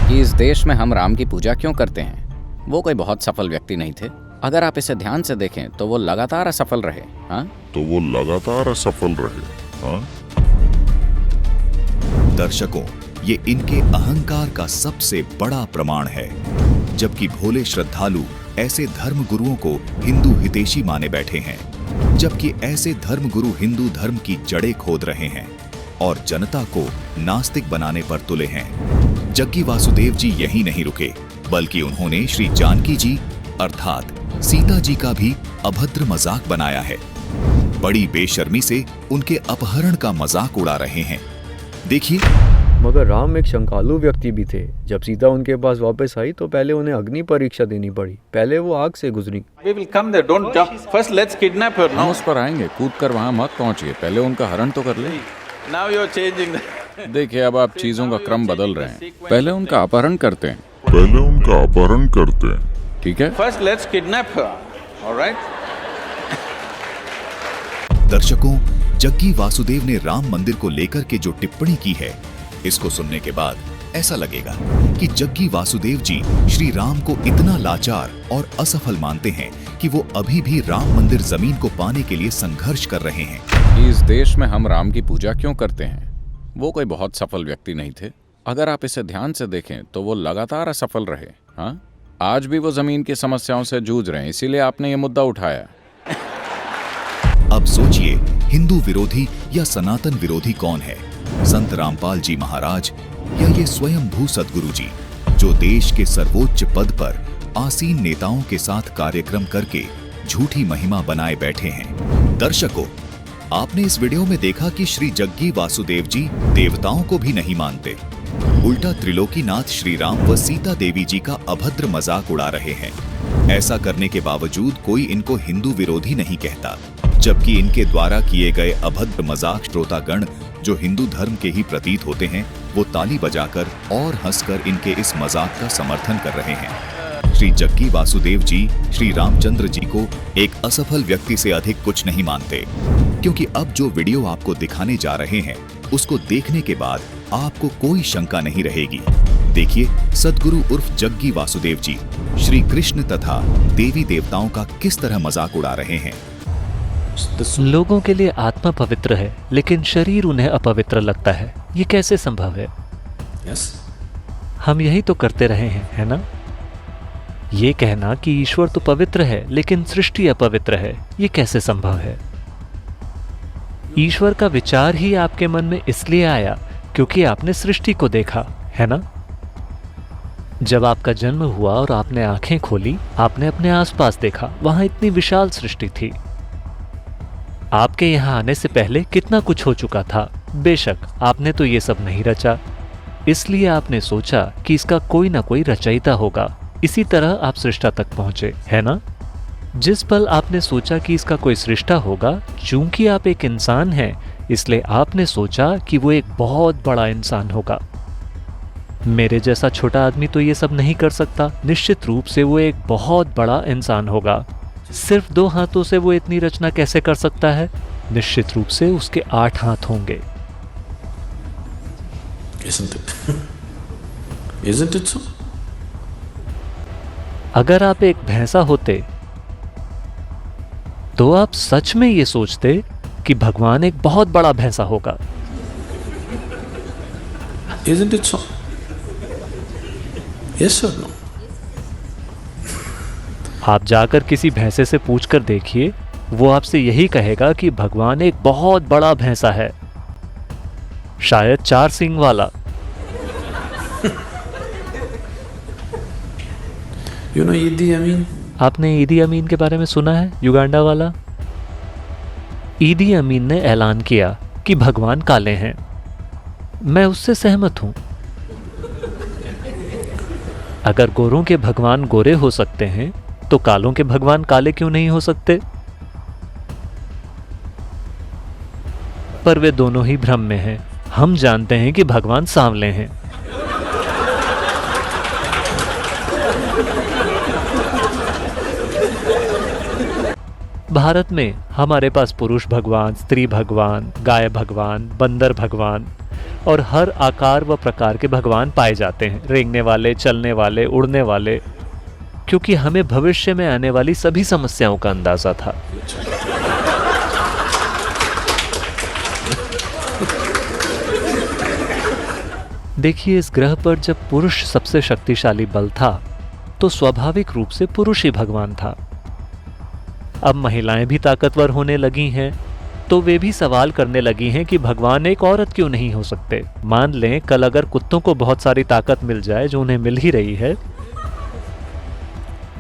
कि इस देश में हम राम की पूजा क्यों करते हैं? वो कोई बहुत सफल व्यक्ति नहीं थे। अगर आप इसे ध्यान से देखें तो वो लगातार असफल रहे। हाँ, तो वो लगातार असफल रहे। हाँ? दर्शकों, ये इनके अहंकार का सबसे बड़ा प्रमाण है। जबकि भोले श्रद्धालु ऐसे धर्म गुरुओं को हिंदू हितैषी माने बैठे हैं, जबकि ऐसे धर्म गुरु हिंदू धर्म की जड़ें खोद रहे हैं और जनता को नास्तिक बनाने पर तुले हैं। जग्गी वासुदेव जी यहीं नहीं रुके, बल्कि उन्होंने श्री जानकी जी अर्थात सीता जी का भी अभद्र मजाक बनाया है। बड़ी बेशर्मी से उनके अपहरण का मजाक उड़ा रहे हैं। देखिए, मगर राम एक शंकालु व्यक्ति भी थे। जब सीता उनके पास वापस आई तो पहले उन्हें अग्नि परीक्षा देनी पड़ी। पहले वो आग से गुजरी। हम उस पर आएंगे, कूद कर वहाँ मत पहुँचिए, पहले उनका हरण तो कर ले। देखिए, अब आप चीजों का क्रम बदल रहे हैं। पहले उनका अपहरण करते हैं, ठीक है? First, let's kidnap her. All right? दर्शकों, जग्गी वासुदेव ने राम मंदिर को लेकर के जो टिप्पणी की है, इसको सुनने के बाद ऐसा लगेगा कि जग्गी वासुदेव जी श्री राम को इतना लाचार और असफल मानते हैं कि वो अभी भी राम मंदिर जमीन को पाने के लिए संघर्ष कर रहे हैं। कि इस देश में हम राम की पूजा क्यों करते हैं, वो कोई बहुत सफल व्यक्ति नहीं थे। अगर आप इसे ध्यान से देखें तो वो लगातार असफल रहे। हाँ, आज भी वो जमीन की समस्याओं से जूझ रहे हैं, इसीलिए आपने ये मुद्दा उठाया। अब सोचिए, हिंदू विरोधी या सनातन विरोधी कौन है? संत रामपाल जी महाराज या ये स्वयं भू सद्गुरु जी, जो देश के सर्वोच्च पद पर आसीन नेताओं के साथ कार्यक्रम करके झूठी महिमा बनाए बैठे हैं। दर्शकों, आपने इस वीडियो में देखा कि श्री जग्गी वासुदेव जी देवताओं को भी नहीं मानते, उल्टा त्रिलोकीनाथ श्री राम व सीता देवी जी का अभद्र मजाक उड़ा रहे हैं। ऐसा करने के बावजूद कोई इनको हिंदू विरोधी नहीं कहता, जबकि इनके द्वारा किए गए अभद्र मजाक श्रोतागण जो हिंदू धर्म के ही प्रतीत होते हैं, वो ताली बजाकर और हंसकर इनके इस मजाक का समर्थन कर रहे हैं। श्री जग्गी वासुदेव जी श्री रामचंद्र जी को एक असफल व्यक्ति से अधिक कुछ नहीं मानते, क्योंकि अब जो वीडियो आपको दिखाने जा रहे हैं, उसको देखने के बाद आपको कोई शंका नहीं रहेगी। देखिए, सद्गुरु उर्फ जग्गी वासुदेव जी श्री कृष्ण तथा देवी देवताओं का किस तरह मजाक उड़ा रहे हैं। लोगों के लिए आत्मा पवित्र है, लेकिन शरीर उन्हें अपवित्र लगता है। ये कैसे संभव है? हम यही तो करते रहे हैं, है ना? ये कहना कि ईश्वर तो पवित्र है लेकिन सृष्टि अपवित्र है, ये कैसे संभव है? ईश्वर का विचार ही आपके मन में इसलिए आया क्योंकि आपने सृष्टि को देखा, है ना? जब आपका जन्म हुआ और आपने आंखें खोली, आपने अपने आसपास देखा, वहां इतनी विशाल सृष्टि थी। आपके यहाँ आने से पहले कितना कुछ हो चुका था। बेशक आपने तो ये सब नहीं रचा, इसलिए आपने सोचा कि इसका कोई ना कोई रचयिता होगा। इसी तरह आप सृष्टा तक पहुंचे, है ना? जिस पल आपने सोचा कि इसका कोई सृष्टा होगा, चूंकि आप एक इंसान हैं, इसलिए आपने सोचा कि वो एक बहुत बड़ा इंसान होगा। मेरे जैसा छोटा आदमी तो ये सब नहीं कर सकता, निश्चित रूप से वो एक बहुत बड़ा इंसान होगा। सिर्फ 2 हाथों से वो इतनी रचना कैसे कर सकता है? निश्चित रूप से उसके 8 हाथ होंगे। Isn't it so? अगर आप एक भैंसा होते तो आप सच में ये सोचते कि भगवान एक बहुत बड़ा भैंसा होगा। Isn't it so? Yes or no? आप जाकर किसी भैंसे से पूछकर देखिए, वो आपसे यही कहेगा कि भगवान एक बहुत बड़ा भैंसा है, शायद 4 सींग वाला। You know Idi Amin? आपने ईदी अमीन के बारे में सुना है? युगांडा वाला। ईदी अमीन ने ऐलान किया कि भगवान काले हैं। मैं उससे सहमत हूं। अगर गोरों के भगवान गोरे हो सकते हैं, तो कालों के भगवान काले क्यों नहीं हो सकते? पर वे दोनों ही भ्रम में हैं। हम जानते हैं कि भगवान सांवले हैं। भारत में हमारे पास पुरुष भगवान, स्त्री भगवान, गाय भगवान, बंदर भगवान और हर आकार व प्रकार के भगवान पाए जाते हैं। रेंगने वाले, चलने वाले, उड़ने वाले, क्योंकि हमें भविष्य में आने वाली सभी समस्याओं का अंदाजा था। देखिए, इस ग्रह पर जब पुरुष सबसे शक्तिशाली बल था, तो स्वाभाविक रूप से पुरुष ही भगवान था। अब महिलाएं भी ताकतवर होने लगी हैं, तो वे भी सवाल करने लगी हैं कि भगवान एक औरत क्यों नहीं हो सकते। मान लें कल अगर कुत्तों को बहुत सारी ताकत मिल जाए, जो उन्हें मिल ही रही है,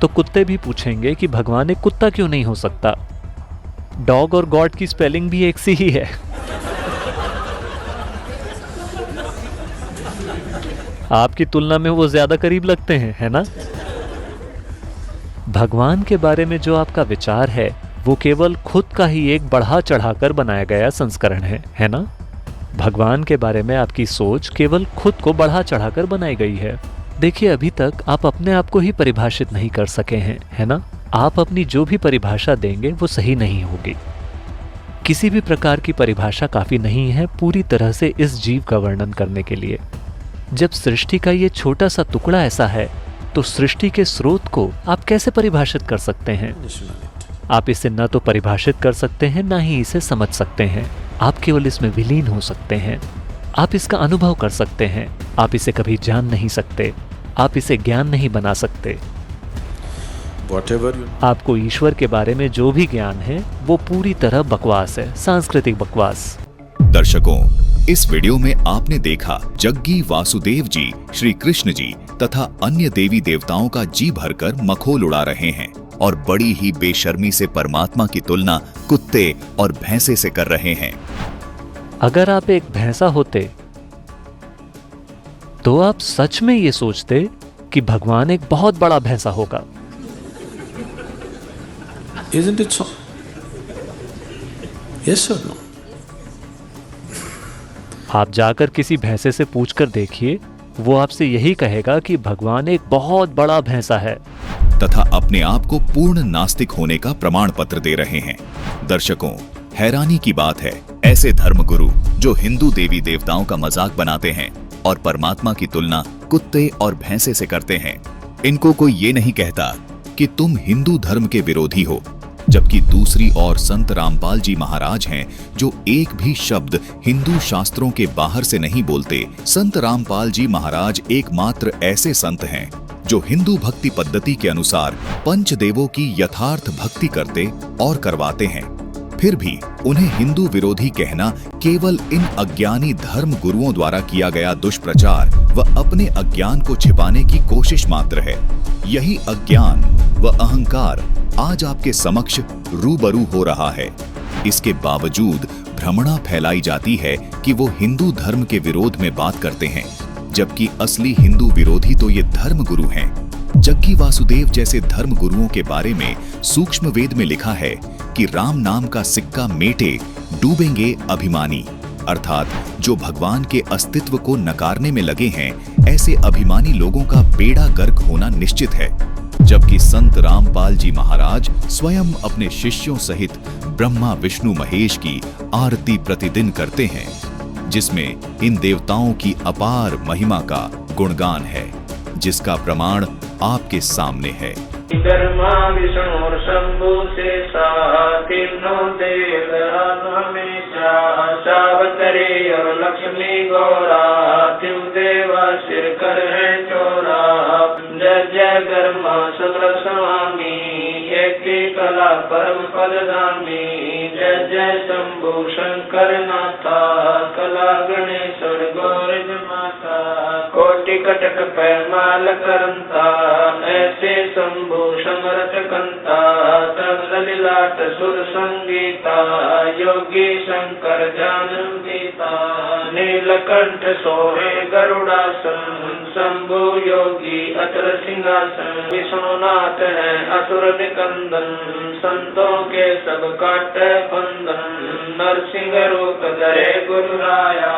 तो कुत्ते भी पूछेंगे कि भगवान एक कुत्ता क्यों नहीं हो सकता। डॉग और गॉड की स्पेलिंग भी एक सी ही है। आपकी तुलना में वो ज्यादा करीब लगते हैं, है ना? भगवान के बारे में जो आपका विचार है, वो केवल खुद का ही एक बढ़ा चढ़ाकर बनाया गया संस्करण है ना? भगवान के बारे में आपकी सोच केवल खुद को बढ़ा चढ़ाकर बनाई गई है। देखिए, अभी तक आप अपने आप को ही परिभाषित नहीं कर सके हैं, है ना? आप अपनी जो भी परिभाषा देंगे वो सही नहीं होगी। किसी भी प्रकार की परिभाषा काफी नहीं है पूरी तरह से इस जीव का वर्णन करने के लिए। जब सृष्टि का ये छोटा सा टुकड़ा ऐसा है, तो सृष्टि के स्रोत को आप कैसे परिभाषित कर सकते हैं? आप इसे न तो परिभाषित कर सकते हैं, ना ही इसे समझ सकते हैं। आप केवल इसमें विलीन हो सकते हैं। आप इसका अनुभव कर सकते हैं। आप इसे कभी जान नहीं सकते। आप इसे ज्ञान नहीं बना सकते। आपको ईश्वर के बारे में जो भी ज्ञान है वो पूरी तरह बकवास है, सांस्कृतिक बकवास। दर्शकों, इस वीडियो में आपने देखा जग्गी वासुदेव जी, श्री कृष्ण जी तथा अन्य देवी देवताओं का जी भरकर मखौल उड़ा रहे हैं और बड़ी ही बेशर्मी से परमात्मा की तुलना कुत्ते और भैंसे से कर रहे हैं। अगर आप एक भैंसा होते तो आप सच में ये सोचते कि भगवान एक बहुत बड़ा भैंसा होगा। Isn't it so? Yes or no? आप जाकर किसी भैंसे से पूछकर देखिए, वो आपसे यही कहेगा कि भगवान एक बहुत बड़ा भैंसा है तथा अपने आप को पूर्ण नास्तिक होने का प्रमाण पत्र दे रहे हैं। दर्शकों, हैरानी की बात है, ऐसे धर्मगुरु जो हिंदू देवी देवताओं का मजाक बनाते हैं और परमात्मा की तुलना कुत्ते और भैंसे से करते हैं, इनको कोई ये नहीं कहता कि तुम हिंदू धर्म के विरोधी हो, जबकि दूसरी ओर संत रामपाल जी महाराज हैं जो एक भी शब्द हिंदू शास्त्रों के बाहर से नहीं बोलते। संत रामपाल जी महाराज एकमात्र ऐसे संत हैं जो हिंदू भक्ति पद्धति के अनुसार पंचदेवों की यथार्थ भक्ति करते और करवाते हैं। फिर भी उन्हें हिंदू विरोधी कहना केवल इन अज्ञानी धर्म गुरुओं द्वारा किया गया दुष्प्रचार व अपने अज्ञान को छिपाने की कोशिश मात्र है। यही अज्ञान व अहंकार आज आपके समक्ष रूबरू हो रहा है। इसके बावजूद भ्रमणा फैलाई जाती है कि वो हिंदू धर्म के विरोध में बात करते हैं, जबकि असली हिंदू विरोधी तो ये धर्म गुरु हैं। जग्गी वासुदेव जैसे धर्म गुरुओं के बारे में सूक्ष्म वेद में लिखा है कि राम नाम का सिक्का मेटे डूबेंगे अभिमानी, अर्थात जो भगवान के अस्तित्व को नकारने में लगे हैं, ऐसे अभिमानी लोगों का बेड़ा गर्क होना निश्चित है। जबकि संत रामपाल जी महाराज स्वयं अपने शिष्यों सहित ब्रह्मा विष्णु महेश की आरती प्रतिदिन करते हैं, जिसमें इन देवताओं की अपार महिमा का गुणगान है, जिसका प्रमाण आपके सामने है। ब्रह्मा विष्णु और शंभु से तीनों देव हमेशा सावतरे और लक्ष्मी गौरा तिम देवा सिर कर है चोरा। जय जय ब्रह्मा समर स्वामी एक कला परम पदगामी। जय जय शंभु शंकर नाथा कला गणेश्वर गौरज माता। कोटि कटक पैमाल करंता ऐसे शंभु समरथ कंता। तब ललिलाट सुर संगीता योगी शंकर जानम गीता। नीलकंठ सोहे गरुड़ासन शंभु योगी अचल सिंहासन। विश्वनाथ है असुर निकंदन संतों के सब काटे फंदन। नरसिंह रूप धरे गुरु राया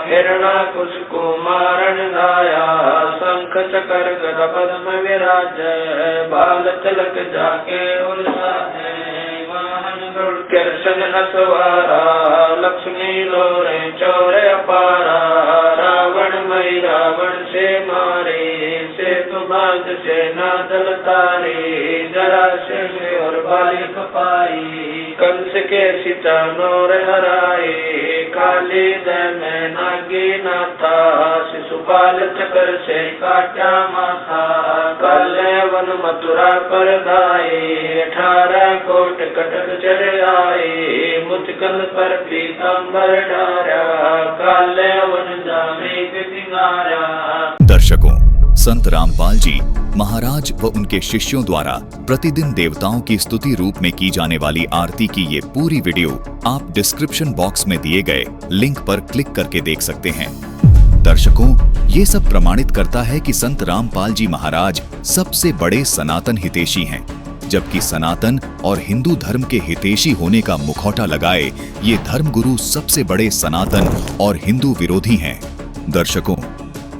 हिरणाकुश को मारण गाया। शंख चक्र गदा पद्म विराज बाल तिलक जाके उल्लासे। वाहन गरुड़ कृष्ण असवारा लक्ष्मी लोरे चौरे अपारा। रावण मई रावण से मारे सेतु बांध से नादल तारे। जरा से और बालिक पाई कंस के सीता नौर हराए। काली दय में नागी नाथा शिशुपाल चक्र से काटा माथा। काले वन मथुरा पर गाए 18 कोट कटक चढ़ आए। मुचकल पर पीताम्बर डारा काले वन जामे सिंगारा। दर्शकों, संत रामपाल जी महाराज व उनके शिष्यों द्वारा प्रतिदिन देवताओं की स्तुति रूप में की जाने वाली आरती की ये पूरी वीडियो आप डिस्क्रिप्शन बॉक्स में दिए गए लिंक पर क्लिक करके देख सकते हैं। दर्शकों, ये सब प्रमाणित करता है कि संत रामपाल जी महाराज सबसे बड़े सनातन हितैषी हैं, जबकि सनातन और हिंदू धर्म के हितैषी होने का मुखौटा लगाए ये धर्मगुरु सबसे बड़े सनातन और हिंदू विरोधी हैं। दर्शकों,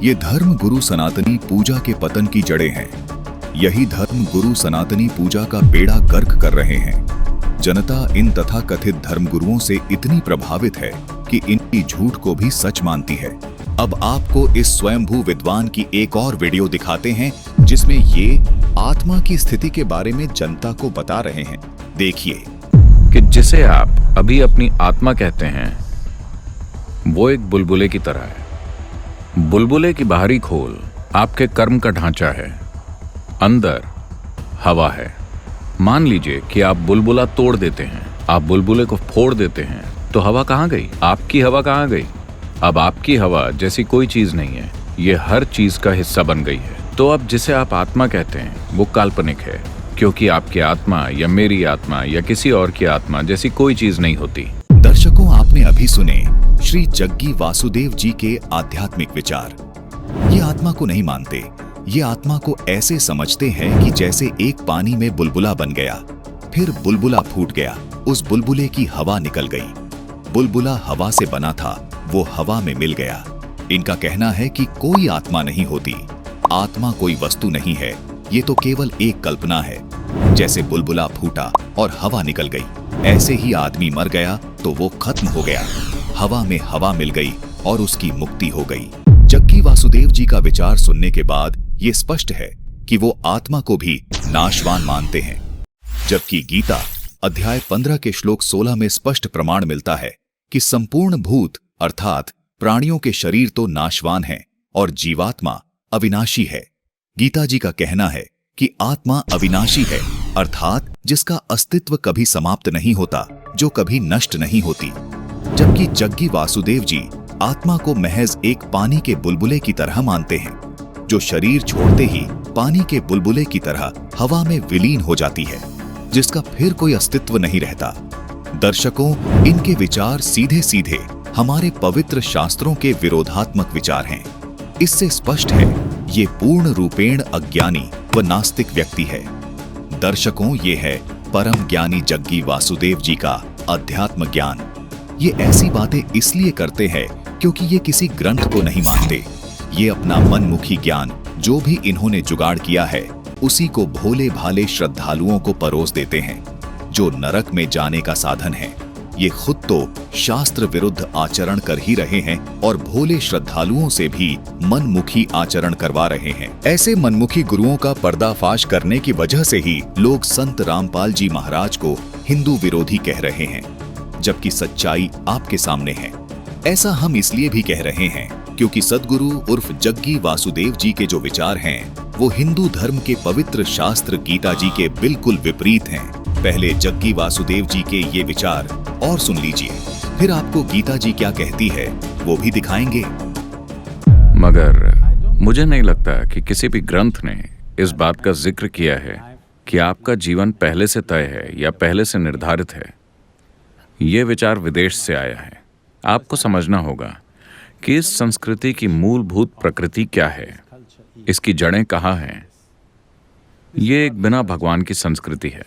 ये धर्म गुरु सनातनी पूजा के पतन की जड़ें हैं। यही धर्म गुरु सनातनी पूजा का बेड़ा गर्क कर रहे हैं। जनता इन तथाकथित धर्मगुरुओं से इतनी प्रभावित है कि इनकी झूठ को भी सच मानती है। अब आपको इस स्वयंभू विद्वान की एक और वीडियो दिखाते हैं जिसमें ये आत्मा की स्थिति के बारे में जनता को बता रहे हैं। देखिए कि जिसे आप अभी अपनी आत्मा कहते हैं वो एक बुलबुले की तरह है। बुलबुले की बाहरी खोल आपके कर्म का ढांचा है, अंदर हवा है। मान लीजिए कि आप बुलबुला तोड़ देते हैं, आप बुलबुले को फोड़ देते हैं, तो हवा कहाँ गई? आपकी हवा कहाँ गई? अब आपकी हवा जैसी कोई चीज नहीं है, ये हर चीज का हिस्सा बन गई है। तो अब जिसे आप आत्मा कहते हैं वो काल्पनिक है, क्योंकि आपकी आत्मा या मेरी आत्मा या किसी और की आत्मा जैसी कोई चीज नहीं होती। दर्शकों, आपने अभी सुने श्री जग्गी वासुदेव जी के आध्यात्मिक विचार। ये आत्मा को नहीं मानते, ये आत्मा को ऐसे समझते हैं कि जैसे एक पानी में बुलबुला बन गया, फिर बुलबुला फूट गया, उस बुलबुले की हवा निकल गई। बुलबुला हवा से बना था, वो हवा में मिल गया। इनका कहना है कि कोई आत्मा नहीं होती, आत्मा कोई वस्तु नहीं है, ये तो केवल एक कल्पना है। जैसे बुलबुला फूटा और हवा निकल गई, ऐसे ही आदमी मर गया तो वो खत्म हो गया, हवा में हवा मिल गई और उसकी मुक्ति हो गई। जग्गी वासुदेव जी का विचार सुनने के बाद ये स्पष्ट है कि वो आत्मा को भी नाशवान मानते हैं, जबकि गीता अध्याय 15 के श्लोक 16 में स्पष्ट प्रमाण मिलता है कि संपूर्ण भूत अर्थात प्राणियों के शरीर तो नाशवान हैं और जीवात्मा अविनाशी है। गीता जी का कहना है कि आत्मा अविनाशी है, अर्थात जिसका अस्तित्व कभी समाप्त नहीं होता, जो कभी नष्ट नहीं होती। जबकि जग्गी वासुदेव जी आत्मा को महज एक पानी के बुलबुले की तरह मानते हैं, जो शरीर छोड़ते ही पानी के बुलबुले की तरह हवा में विलीन हो जाती है, जिसका फिर कोई अस्तित्व नहीं रहता। दर्शकों, इनके विचार सीधे सीधे हमारे पवित्र शास्त्रों के विरोधात्मक विचार हैं। इससे स्पष्ट है ये पूर्ण रूपेण अज्ञानी व नास्तिक व्यक्ति है। दर्शकों, ये है परम ज्ञानी जग्गी वासुदेव जी का अध्यात्म ज्ञान। ये ऐसी बातें इसलिए करते हैं क्योंकि ये किसी ग्रंथ को नहीं मानते। ये अपना मनमुखी ज्ञान जो भी इन्होंने जुगाड़ किया है उसी को भोले भाले श्रद्धालुओं को परोस देते हैं, जो नरक में जाने का साधन है। ये खुद तो शास्त्र विरुद्ध आचरण कर ही रहे हैं और भोले श्रद्धालुओं से भी मनमुखी आचरण करवा रहे हैं। ऐसे मनमुखी गुरुओं का पर्दाफाश करने की वजह से ही लोग संत रामपाल जी महाराज को हिंदू विरोधी कह रहे हैं, जबकि सच्चाई आपके सामने है। ऐसा हम इसलिए भी कह रहे हैं क्योंकि सद्गुरु उर्फ जग्गी वासुदेव जी के जो विचार हैं वो हिंदू धर्म के पवित्र शास्त्र गीता जी के बिल्कुल विपरीत हैं। पहले जग्गी वासुदेव जी के ये विचार और सुन लीजिए, फिर आपको गीता जी क्या कहती है वो भी दिखाएंगे। मगर मुझे नहीं लगता कि किसी भी ग्रंथ ने इस बात का जिक्र किया है कि आपका जीवन पहले से तय है या पहले से निर्धारित है। ये विचार विदेश से आया है। आपको समझना होगा कि इस संस्कृति की मूलभूत प्रकृति क्या है, इसकी जड़ें कहाँ हैं। ये एक बिना भगवान की संस्कृति है।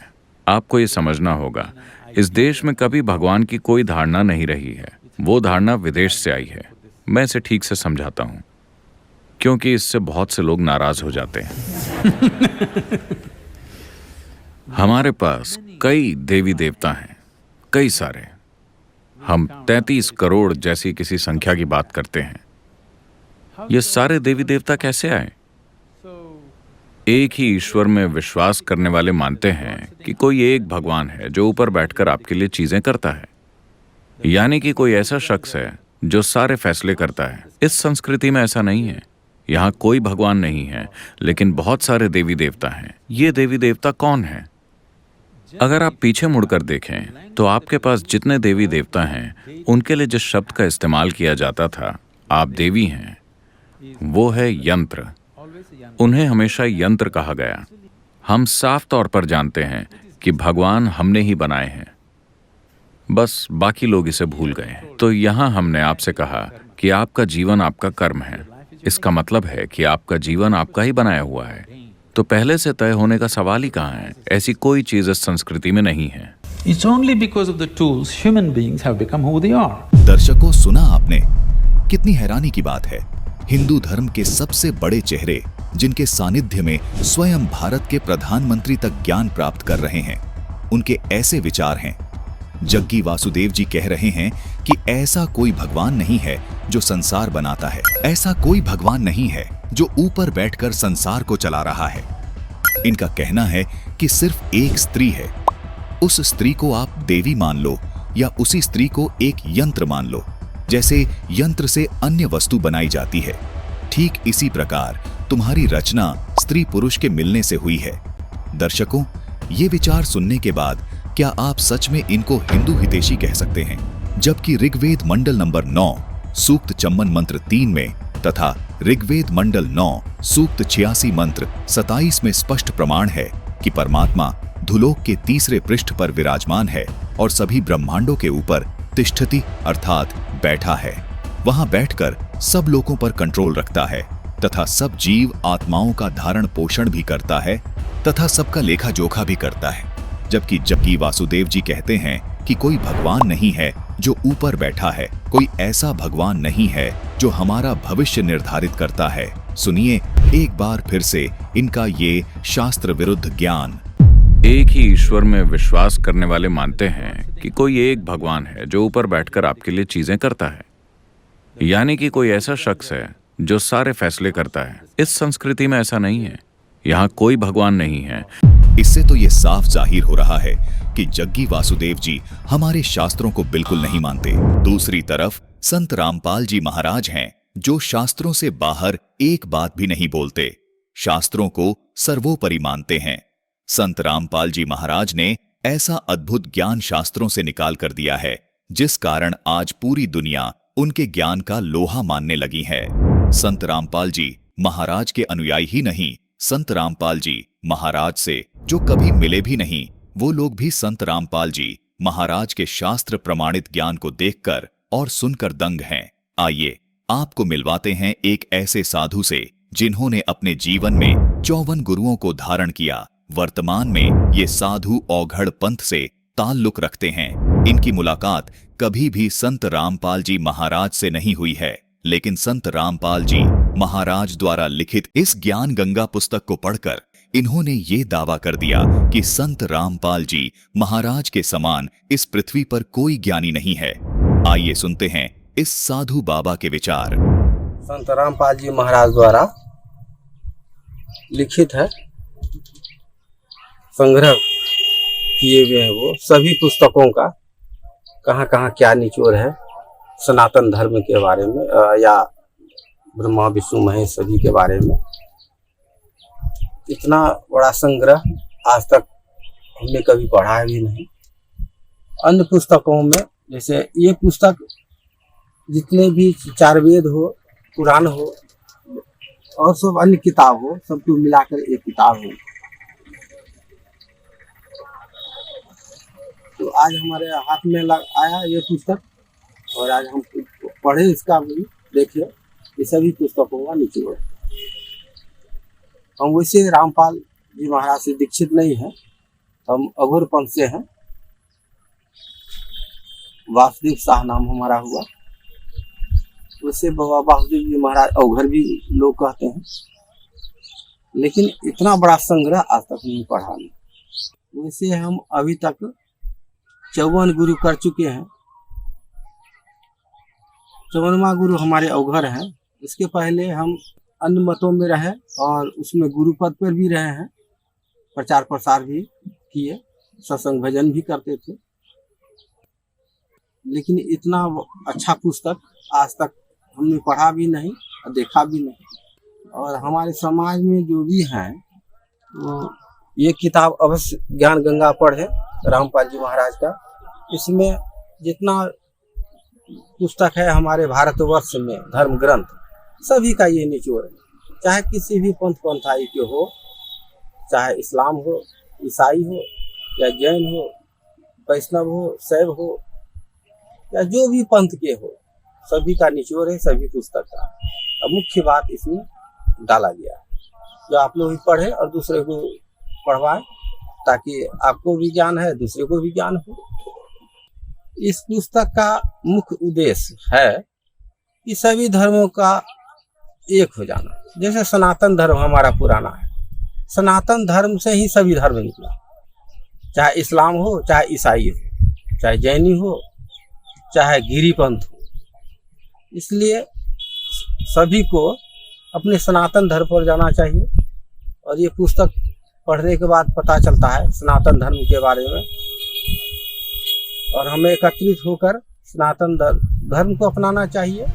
आपको ये समझना होगा, इस देश में कभी भगवान की कोई धारणा नहीं रही है। वो धारणा विदेश से आई है। मैं इसे ठीक से समझाता हूँ, क्योंकि इससे बहुत से लोग नाराज हो जाते हैं। हमारे पास कई देवी देवता हैं, कई सारे। हम 33 करोड़ जैसी किसी संख्या की बात करते हैं। ये सारे देवी देवता कैसे आए? एक ही ईश्वर में विश्वास करने वाले मानते हैं कि कोई एक भगवान है जो ऊपर बैठकर आपके लिए चीजें करता है, यानी कि कोई ऐसा शख्स है जो सारे फैसले करता है। इस संस्कृति में ऐसा नहीं है। यहाँ कोई भगवान नहीं है, लेकिन बहुत सारे देवी देवता हैं। ये देवी देवता कौन है? अगर आप पीछे मुड़कर देखें तो आपके पास जितने देवी देवता हैं उनके लिए जिस शब्द का इस्तेमाल किया जाता था, आप देवी हैं, वो है यंत्र। उन्हें हमेशा यंत्र कहा गया। हम साफ तौर पर जानते हैं कि भगवान हमने ही बनाए हैं, बस बाकी लोग इसे भूल गए। तो यहाँ हमने आपसे कहा कि आपका जीवन आपका कर्म है। इसका मतलब है कि आपका जीवन आपका ही बनाया हुआ है। तो पहले से तय होने का सवाल ही कहाँ है। ऐसी कोई चीज इस संस्कृति में नहीं है। It's only because of the tools human beings have become who they are. दर्शकों, सुना आपने? कितनी हैरानी की बात है। हिंदू धर्म के सबसे बड़े चेहरे, जिनके सानिध्य में स्वयं भारत के प्रधानमंत्री तक ज्ञान प्राप्त कर रहे हैं, उनके ऐसे विचार हैं। जग्गी वासुदेव जी कह रहे हैं कि ऐसा कोई भगवान नहीं है जो संसार बनाता है, ऐसा कोई भगवान नहीं है जो ऊपर बैठकर संसार को चला रहा है। इनका कहना है कि सिर्फ एक स्त्री है। उस स्त्री को आप देवी मान लो या उसी स्त्री को एक यंत्र मान लो, जैसे यंत्र से अन्य वस्तु बनाई जाती है, ठीक इसी प्रकार तुम्हारी रचना स्त्री पुरुष के मिलने से हुई है। दर्शकों, ये विचार सुनने के बाद क्या आप सच में इनको हिंदू हितैषी कह सकते हैं? जबकि ऋग्वेद मंडल नंबर 9 सूक्त चम्मन मंत्र 3 में तथा ऋग्वेद मंडल 9 सूक्त 86 मंत्र 27 में स्पष्ट प्रमाण है कि परमात्मा धुलोक के तीसरे पृष्ठ पर विराजमान है और सभी ब्रह्मांडों के ऊपर तिष्ठति अर्थात बैठा है। वहां बैठकर सब लोगों पर कंट्रोल रखता है तथा सब जीव आत्माओं का धारण पोषण भी करता है तथा सबका लेखा जोखा भी करता है। जबकि जग्गी वासुदेव जी कहते हैं कि कोई भगवान नहीं है जो ऊपर बैठा है, कोई ऐसा भगवान नहीं है जो हमारा भविष्य निर्धारित करता है। सुनिए एक बार फिर से इनका ये शास्त्र विरुद्ध ज्ञान। एक ही ईश्वर में विश्वास करने वाले मानते हैं कि कोई एक भगवान है जो ऊपर बैठकर आपके लिए चीजें करता है, यानी कि कोई ऐसा शख्स है जो सारे फैसले करता है। इस संस्कृति में ऐसा नहीं है, यहाँ कोई भगवान नहीं है। इससे तो ये साफ जाहिर हो रहा है कि जग्गी वासुदेव जी हमारे शास्त्रों को बिल्कुल नहीं मानते। दूसरी तरफ संत रामपाल जी महाराज हैं जो शास्त्रों से बाहर एक बात भी नहीं बोलते, शास्त्रों को सर्वोपरि मानते हैं। संत रामपाल जी महाराज ने ऐसा अद्भुत ज्ञान शास्त्रों से निकाल कर दिया है जिस कारण आज पूरी दुनिया उनके ज्ञान का लोहा मानने लगी है। संत रामपाल जी महाराज के अनुयायी ही नहीं, संत रामपाल जी महाराज से जो कभी मिले भी नहीं, वो लोग भी संत रामपाल जी महाराज के शास्त्र प्रमाणित ज्ञान को देखकर और सुनकर दंग हैं। आइए आपको मिलवाते हैं एक ऐसे साधु से जिन्होंने अपने जीवन में 54 गुरुओं को धारण किया। वर्तमान में ये साधु औघड़ पंथ से ताल्लुक रखते हैं। इनकी मुलाकात कभी भी संत रामपाल जी महाराज से नहीं हुई है, लेकिन संत रामपाल जी महाराज द्वारा लिखित इस ज्ञान गंगा पुस्तक को पढ़कर इन्होंने ये दावा कर दिया कि संत रामपाल जी महाराज के समान इस पृथ्वी पर कोई ज्ञानी नहीं है। आइए सुनते हैं इस साधु बाबा के विचार। संत रामपाल जी महाराज द्वारा लिखित है, संग्रह किए हुए हैं वो सभी पुस्तकों का, कहाँ कहाँ क्या निचोड़ है सनातन धर्म के बारे में या ब्रह्मा विष्णु महेश सभी के बारे में। इतना बड़ा संग्रह आज तक हमने कभी पढ़ा भी नहीं। अन्य पुस्तकों में जैसे ये पुस्तक जितने भी 4 वेद हो, पुराण हो और सब अन्य किताब हो, सबको मिलाकर एक किताब हो। तो आज हमारे हाथ में आया ये पुस्तक और आज हम पढ़े इसका भी, देखिए ये सभी पुस्तकों का निचोड़। हम वैसे रामपाल जी महाराज से दीक्षित नहीं है, हम अघोर पंथ से हैं। वासुदेव शाह नाम हमारा हुआ। वैसे बाबा वासुदेव जी महाराज अवघर भी लोग कहते हैं, लेकिन इतना बड़ा संग्रह आज तक नहीं पढ़ा नहीं। वैसे हम अभी तक 54 गुरु कर चुके हैं। 54वां गुरु हमारे अवघर हैं। इसके पहले हम अन्य मतों में रहे और उसमें गुरु पद पर भी रहे हैं, प्रचार प्रसार भी किए, सत्संग भजन भी करते थे। लेकिन इतना अच्छा पुस्तक आज तक हमने पढ़ा भी नहीं और देखा भी नहीं। और हमारे समाज में जो भी हैं वो ये किताब अवश्य ज्ञान गंगा पढ़े रामपाल जी महाराज का। इसमें जितना पुस्तक है हमारे भारतवर्ष में धर्म ग्रंथ सभी का ये निचोड़ है, चाहे किसी भी पंथाई के हो, चाहे इस्लाम हो, ईसाई हो या जैन हो, वैष्णव हो, शैव हो या जो भी पंथ के हो, सभी का निचोड़ है सभी पुस्तक का। अब मुख्य बात इसमें डाला गया है। जो आप लोग भी पढ़े और दूसरे को पढ़वाएं, ताकि आपको भी ज्ञान है, दूसरे को भी ज्ञान हो। इस पुस्तक का मुख्य उद्देश्य है कि सभी धर्मों का एक हो जाना। जैसे सनातन धर्म हमारा पुराना है, सनातन धर्म से ही सभी धर्म निकला, चाहे इस्लाम हो, चाहे ईसाई हो, चाहे जैनी हो, चाहे गिरिपंथ हो। इसलिए सभी को अपने सनातन धर्म पर जाना चाहिए, और ये पुस्तक पढ़ने के बाद पता चलता है सनातन धर्म के बारे में, और हमें एकत्रित होकर सनातन धर्म को अपनाना चाहिए।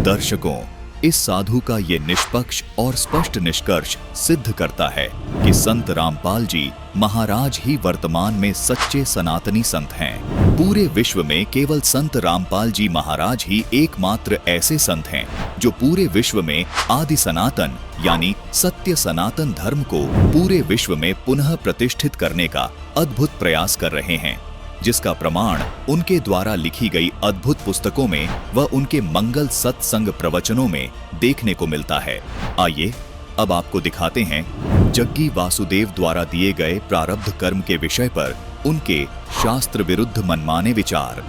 दर्शकों, इस साधु का ये निष्पक्ष और स्पष्ट निष्कर्ष सिद्ध करता है कि संत रामपाल जी महाराज ही वर्तमान में सच्चे सनातनी संत हैं। पूरे विश्व में केवल संत रामपाल जी महाराज ही एकमात्र ऐसे संत हैं जो पूरे विश्व में आदि सनातन यानी सत्य सनातन धर्म को पूरे विश्व में पुनः प्रतिष्ठित करने का अद्भुत प्रयास कर रहे हैं, जिसका प्रमाण उनके द्वारा लिखी गई अद्भुत पुस्तकों में व उनके मंगल सत्संग प्रवचनों में देखने को मिलता है। आइए अब आपको दिखाते हैं जग्गी वासुदेव द्वारा दिए गए प्रारब्ध कर्म के विषय पर उनके शास्त्र विरुद्ध मनमाने विचार।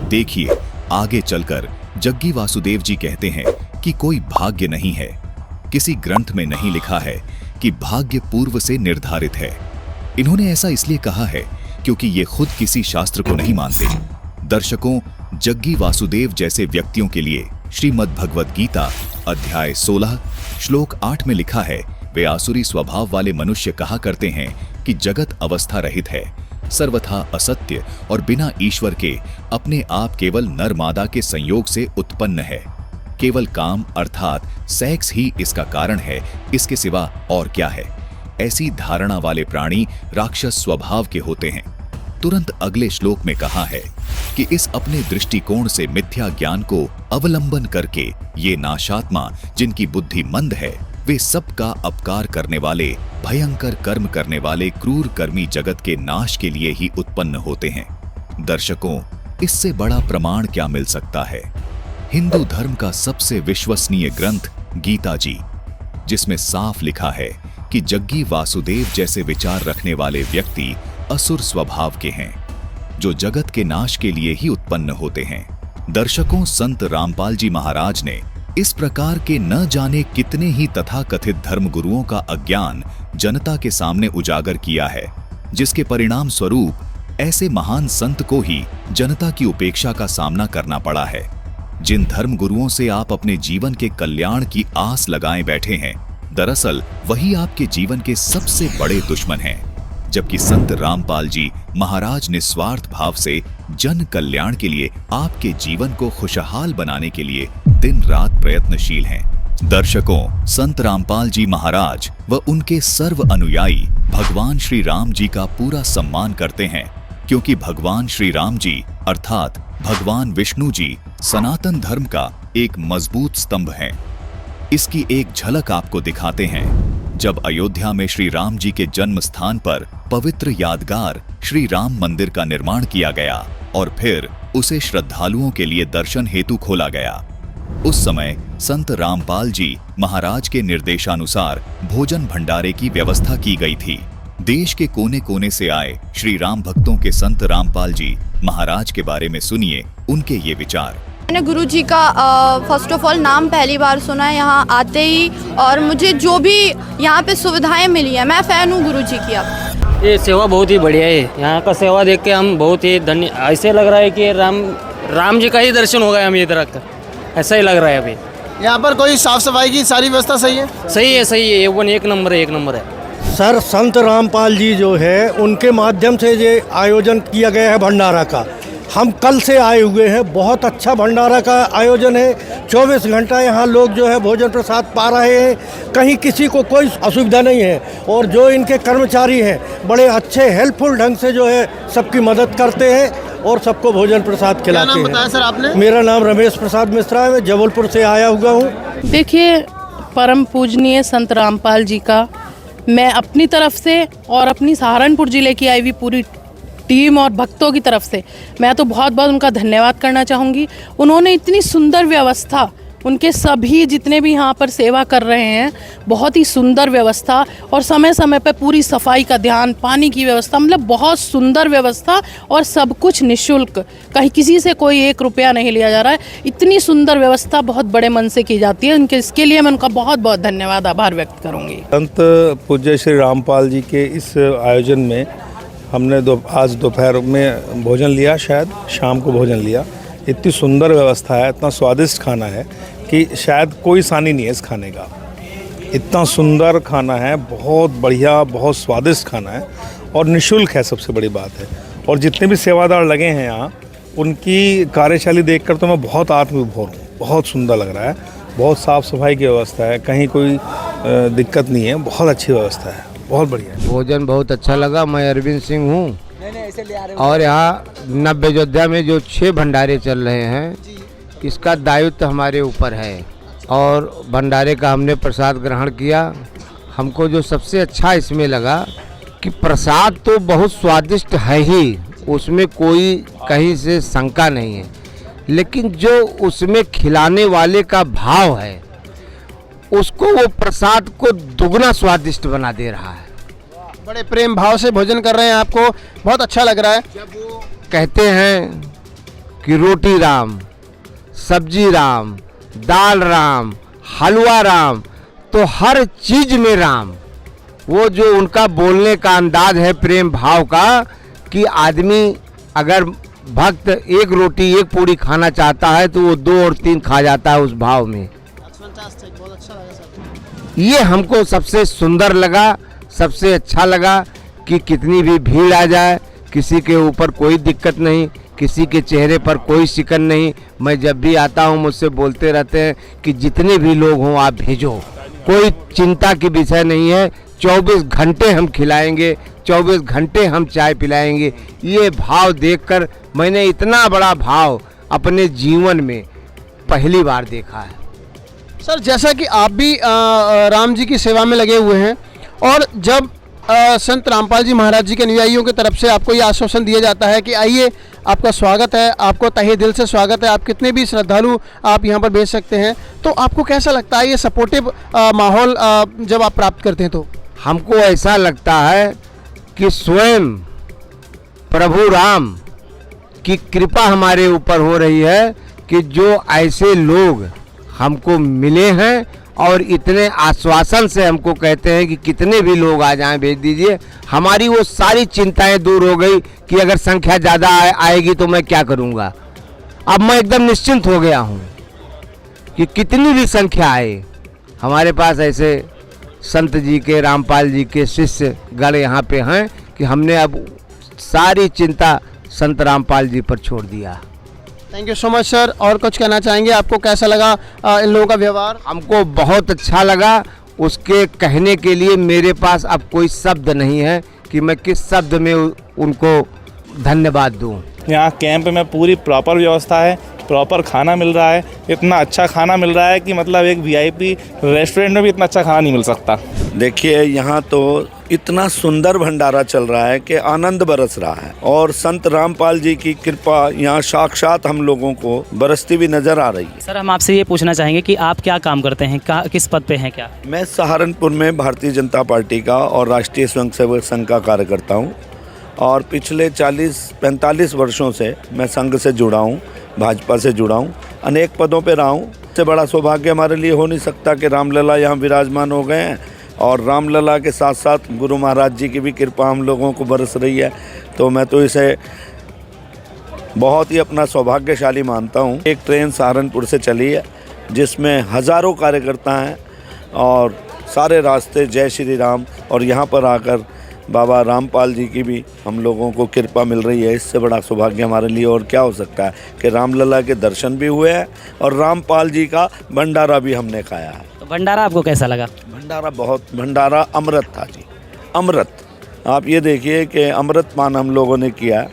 देखिए, आगे चलकर जग्गी वासुदेव जी कहते हैं कि कोई भाग्य नहीं है। किसी ग्रंथ में नहीं लिखा है कि भाग्य पूर्व से निर्धारित है। इन्होंने ऐसा इसलिए कहा है क्योंकि ये खुद किसी शास्त्र को नहीं मानते। दर्शकों, जग्गी वासुदेव जैसे व्यक्तियों के लिए श्रीमद् भगवद गीता अध्याय 16 श्लोक 8 में लिखा है, वे आसुरी स्वभाव वाले मनुष्य कहा करते हैं कि जगत अवस्था रहित है, सर्वथा असत्य और बिना ईश्वर के अपने आप केवल नर मादा के संयोग से उत्पन्न है। केवल काम अर्थात सेक्स ही इसका कारण है, इसके सिवा और क्या है। ऐसी धारणा वाले प्राणी राक्षस स्वभाव के होते हैं। तुरंत अगले श्लोक में कहा है कि इस अपने दृष्टिकोण से मिथ्या ज्ञान को अवलंबन करके ये नाशात्मा जिनकी बुद्धि मंद है, वे सबका अपकार करने वाले, भयंकर कर्म करने वाले क्रूर कर्मी जगत के नाश के लिए ही उत्पन्न होते हैं। दर्शकों, इससे बड़ा प्रमाण क्या मिल सकता है। हिंदू धर्म का सबसे विश्वसनीय ग्रंथ गीता जी, जिसमें साफ लिखा है कि जग्गी वासुदेव जैसे विचार रखने वाले व्यक्ति असुर स्वभाव के हैं, जो जगत के नाश के लिए ही उत्पन्न होते हैं। दर्शकों, संत रामपाल जी महाराज ने इस प्रकार के न जाने कितने ही तथाकथित धर्म गुरुओं का अज्ञान जनता के सामने उजागर किया है, जिसके परिणाम स्वरूप ऐसे महान संत को ही जनता की उपेक्षा का सामना करना पड़ा है। जिन धर्म गुरुओं से आप अपने जीवन के कल्याण की आस लगाए बैठे हैं, दरअसल वही आपके जीवन के सबसे बड़े दुश्मन हैं। जबकि संत रामपाल जी महाराज निस्वार्थ भाव से जन कल्याण के लिए आपके जीवन को खुशहाल बनाने के लिए दिन रात प्रयत्नशील हैं। दर्शकों, संत रामपाल जी महाराज व उनके सर्व अनुयायी भगवान श्री राम जी का पूरा सम्मान करते हैं, क्योंकि भगवान श्री राम जी अर्थात भगवान विष्णु जी सनातन धर्म का एक मजबूत स्तंभ हैं। इसकी एक झलक आपको दिखाते हैं। जब अयोध्या में श्री राम जी के जन्म स्थान पर पवित्र यादगार श्री राम मंदिर का निर्माण किया गया और फिर उसे श्रद्धालुओं के लिए दर्शन हेतु खोला गया, उस समय संत रामपाल जी महाराज के निर्देशानुसार भोजन भंडारे की व्यवस्था की गई थी। देश के कोने कोने से आए श्री राम भक्तों के संत रामपाल जी महाराज के बारे में सुनिए उनके ये विचार। मैंने गुरु जी का फर्स्ट ऑफ ऑल नाम पहली बार सुना है यहाँ आते ही, और मुझे जो भी यहाँ पे सुविधाएं मिली है, मैं फ़ैन हूँ गुरु जी की। अब ये सेवा बहुत ही बढ़िया है। यहाँ का सेवा देख के हम बहुत ही धन्य, ऐसे लग रहा है कि राम जी का ही दर्शन हो गया हम इधर आकर, ऐसा ही लग रहा है अभी। यहाँ पर कोई साफ सफाई की सारी व्यवस्था सही है? सही है, एक नंबर है, एक नंबर है। सर, संत रामपाल जी जो है उनके माध्यम से ये आयोजन किया गया है भंडारा का। हम कल से आए हुए हैं, बहुत अच्छा भंडारा का आयोजन है। 24 घंटा यहाँ लोग जो है भोजन प्रसाद पा रहे हैं, कहीं किसी को कोई असुविधा नहीं है। और जो इनके कर्मचारी हैं बड़े अच्छे हेल्पफुल ढंग से जो है सबकी मदद करते हैं और सबको भोजन प्रसाद खिलाते हैं। क्या नाम बताया सर आपने? मेरा नाम रमेश प्रसाद मिश्रा है, मैं जबलपुर से आया हुआ हूँ। देखिए, परम पूजनीय संत रामपाल जी का मैं अपनी तरफ से और अपनी सहारनपुर जिले की आई हुई पूरी टीम और भक्तों की तरफ से मैं तो बहुत बहुत उनका धन्यवाद करना चाहूँगी। उन्होंने इतनी सुंदर व्यवस्था उनके सभी जितने भी यहाँ पर सेवा कर रहे हैं, बहुत ही सुंदर व्यवस्था और समय समय पर पूरी सफाई का ध्यान, पानी की व्यवस्था, मतलब बहुत सुंदर व्यवस्था और सब कुछ निःशुल्क, कहीं किसी से कोई 1 रुपया नहीं लिया जा रहा है। इतनी सुंदर व्यवस्था बहुत बड़े मन से की जाती है। उनके इसके लिए मैं उनका बहुत बहुत धन्यवाद, आभार व्यक्त करूँगी। संत पूज्य श्री रामपाल जी के इस आयोजन में हमने आज दोपहर में भोजन लिया, शायद शाम को भोजन लिया। इतनी सुंदर व्यवस्था है, इतना स्वादिष्ट खाना है कि शायद कोई सानी नहीं है इस खाने का। इतना सुंदर खाना है, बहुत बढ़िया, बहुत स्वादिष्ट खाना है और निःशुल्क है, सबसे बड़ी बात है। और जितने भी सेवादार लगे हैं यहाँ, उनकी कार्यशैली देखकर तो मैं बहुत आत्मविभोर हूँ। बहुत सुंदर लग रहा है, बहुत साफ़ सफाई की व्यवस्था है, कहीं कोई दिक्कत नहीं है, बहुत अच्छी व्यवस्था है, बहुत बढ़िया है। भोजन बहुत अच्छा लगा। मैं अरविंद सिंह हूँ और यहाँ नव अयोध्या में जो 6 भंडारे चल रहे हैं, इसका दायित्व हमारे ऊपर है और भंडारे का हमने प्रसाद ग्रहण किया। हमको जो सबसे अच्छा इसमें लगा कि प्रसाद तो बहुत स्वादिष्ट है ही, उसमें कोई कहीं से शंका नहीं है, लेकिन जो उसमें खिलाने वाले का भाव है, उसको वो प्रसाद को दुगना स्वादिष्ट बना दे रहा है। बड़े प्रेम भाव से भोजन कर रहे हैं, आपको बहुत अच्छा लग रहा है। कहते हैं कि रोटी राम, सब्जी राम, दाल राम, हलवा राम, तो हर चीज में राम। वो जो उनका बोलने का अंदाज है प्रेम भाव का, कि आदमी अगर भक्त 1 रोटी 1 पूड़ी खाना चाहता है तो वो 2 और 3 खा जाता है उस भाव में। ये हमको सबसे सुंदर लगा, सबसे अच्छा लगा कि कितनी भी भीड़ आ जाए, किसी के ऊपर कोई दिक्कत नहीं, किसी के चेहरे पर कोई शिकन नहीं। मैं जब भी आता हूँ मुझसे बोलते रहते हैं कि जितने भी लोग हों आप भेजो, कोई चिंता की विषय नहीं है। 24 घंटे हम खिलाएंगे, 24 घंटे हम चाय पिलाएंगे। ये भाव देखकर मैंने इतना बड़ा भाव अपने जीवन में पहली बार देखा है। सर, जैसा कि आप भी राम जी की सेवा में लगे हुए हैं और जब संत रामपाल जी महाराज जी के अनुयायियों की तरफ से आपको ये आश्वासन दिया जाता है कि आइए, आपका स्वागत है, आपको तहे दिल से स्वागत है, आप कितने भी श्रद्धालु आप यहाँ पर भेज सकते हैं, तो आपको कैसा लगता है ये सपोर्टिव माहौल जब आप प्राप्त करते हैं? तो हमको ऐसा लगता है कि स्वयं प्रभु राम की कृपा हमारे ऊपर हो रही है कि जो ऐसे लोग हमको मिले हैं और इतने आश्वासन से हमको कहते हैं कि कितने भी लोग आ जाएं भेज दीजिए। हमारी वो सारी चिंताएं दूर हो गई कि अगर संख्या ज़्यादा आएगी तो मैं क्या करूंगा। अब मैं एकदम निश्चिंत हो गया हूं कि कितनी भी संख्या आए, हमारे पास ऐसे संत जी के, रामपाल जी के शिष्य गण यहाँ पे हैं कि हमने अब सारी चिंता संत रामपाल जी पर छोड़ दिया। Thank you so much sir. और कुछ कहना चाहेंगे? आपको कैसा लगा इन लोगों का व्यवहार? हमको बहुत अच्छा लगा। उसके कहने के लिए मेरे पास अब कोई शब्द नहीं है कि मैं किस शब्द में उनको धन्यवाद दूं। यहाँ कैंप में पूरी प्रॉपर व्यवस्था है, प्रॉपर खाना मिल रहा है, इतना अच्छा खाना मिल रहा है कि मतलब एक वीआईपी रेस्टोरेंट में भी इतना अच्छा खाना नहीं मिल सकता। देखिए, यहाँ तो इतना सुंदर भंडारा चल रहा है कि आनंद बरस रहा है और संत रामपाल जी की कृपा यहाँ साक्षात हम लोगों को बरसती हुई नजर आ रही है। सर, हम आपसे ये पूछना चाहेंगे कि आप क्या काम करते हैं, किस पद पे हैं? क्या मैं सहारनपुर में भारतीय जनता पार्टी का और राष्ट्रीय स्वयंसेवक संघ का कार्यकर्ता हूँ और पिछले 40-45 वर्षों से मैं संघ से जुड़ा हूँ, भाजपा से जुड़ा हूँ, अनेक पदों पे रहा हूँ। इससे बड़ा सौभाग्य हमारे लिए हो नहीं सकता कि रामलला यहाँ विराजमान हो गए हैं और रामलला के साथ साथ गुरु महाराज जी की भी कृपा हम लोगों को बरस रही है। तो मैं तो इसे बहुत ही अपना सौभाग्यशाली मानता हूँ। एक ट्रेन सहारनपुर से चली है जिसमें हज़ारों कार्यकर्ता हैं और सारे रास्ते जय श्री राम, और यहाँ पर आकर बाबा रामपाल जी की भी हम लोगों को कृपा मिल रही है। इससे बड़ा सौभाग्य हमारे लिए और क्या हो सकता है कि रामलला के दर्शन भी हुए हैं और रामपाल जी का भंडारा भी हमने खाया है। तो भंडारा आपको कैसा लगा? भंडारा अमृत था जी, अमृत। आप ये देखिए कि अमृत पान हम लोगों ने किया,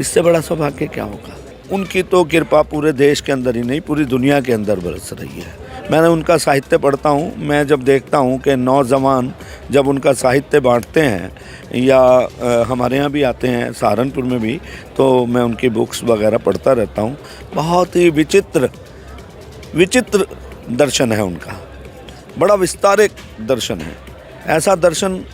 इससे बड़ा सौभाग्य क्या होगा। उनकी तो कृपा पूरे देश के अंदर ही नहीं, पूरी दुनिया के अंदर बरस रही है। मैंने उनका साहित्य पढ़ता हूँ, मैं जब देखता हूँ कि नौजवान जब उनका साहित्य बांटते हैं या हमारे यहाँ भी आते हैं सहारनपुर में भी, तो मैं उनकी बुक्स वगैरह पढ़ता रहता हूँ। बहुत ही विचित्र विचित्र दर्शन है उनका, बड़ा विस्तारित दर्शन है। ऐसा दर्शन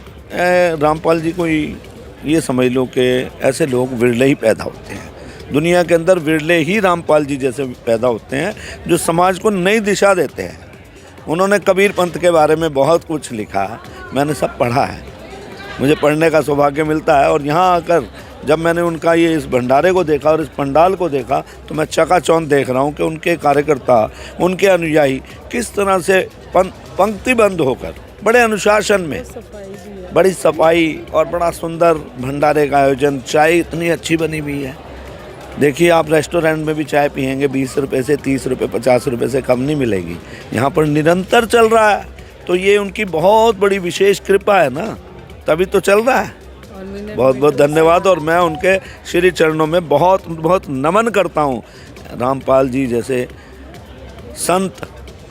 रामपाल जी को ये समझ लो कि ऐसे लोग विरले ही पैदा होते हैं दुनिया के अंदर, विरले ही रामपाल जी जैसे पैदा होते हैं जो समाज को नई दिशा देते हैं। उन्होंने कबीर पंथ के बारे में बहुत कुछ लिखा, मैंने सब पढ़ा है, मुझे पढ़ने का सौभाग्य मिलता है। और यहाँ आकर जब मैंने उनका ये इस भंडारे को देखा और इस पंडाल को देखा तो मैं चकाचौंध देख रहा हूँ कि उनके कार्यकर्ता, उनके अनुयायी किस तरह से पंक्तिबद्ध होकर बड़े अनुशासन में, बड़ी सफाई और बड़ा सुंदर भंडारे का आयोजन। चाय इतनी अच्छी बनी हुई है, देखिए आप रेस्टोरेंट में भी चाय पियेंगे 20 रुपये से 30 रुपये 50 रुपये से कम नहीं मिलेगी, यहाँ पर निरंतर चल रहा है। तो ये उनकी बहुत बड़ी विशेष कृपा है ना, तभी तो चल रहा है। बहुत बहुत धन्यवाद। और मैं उनके श्री चरणों में बहुत बहुत नमन करता हूँ। रामपाल जी जैसे संत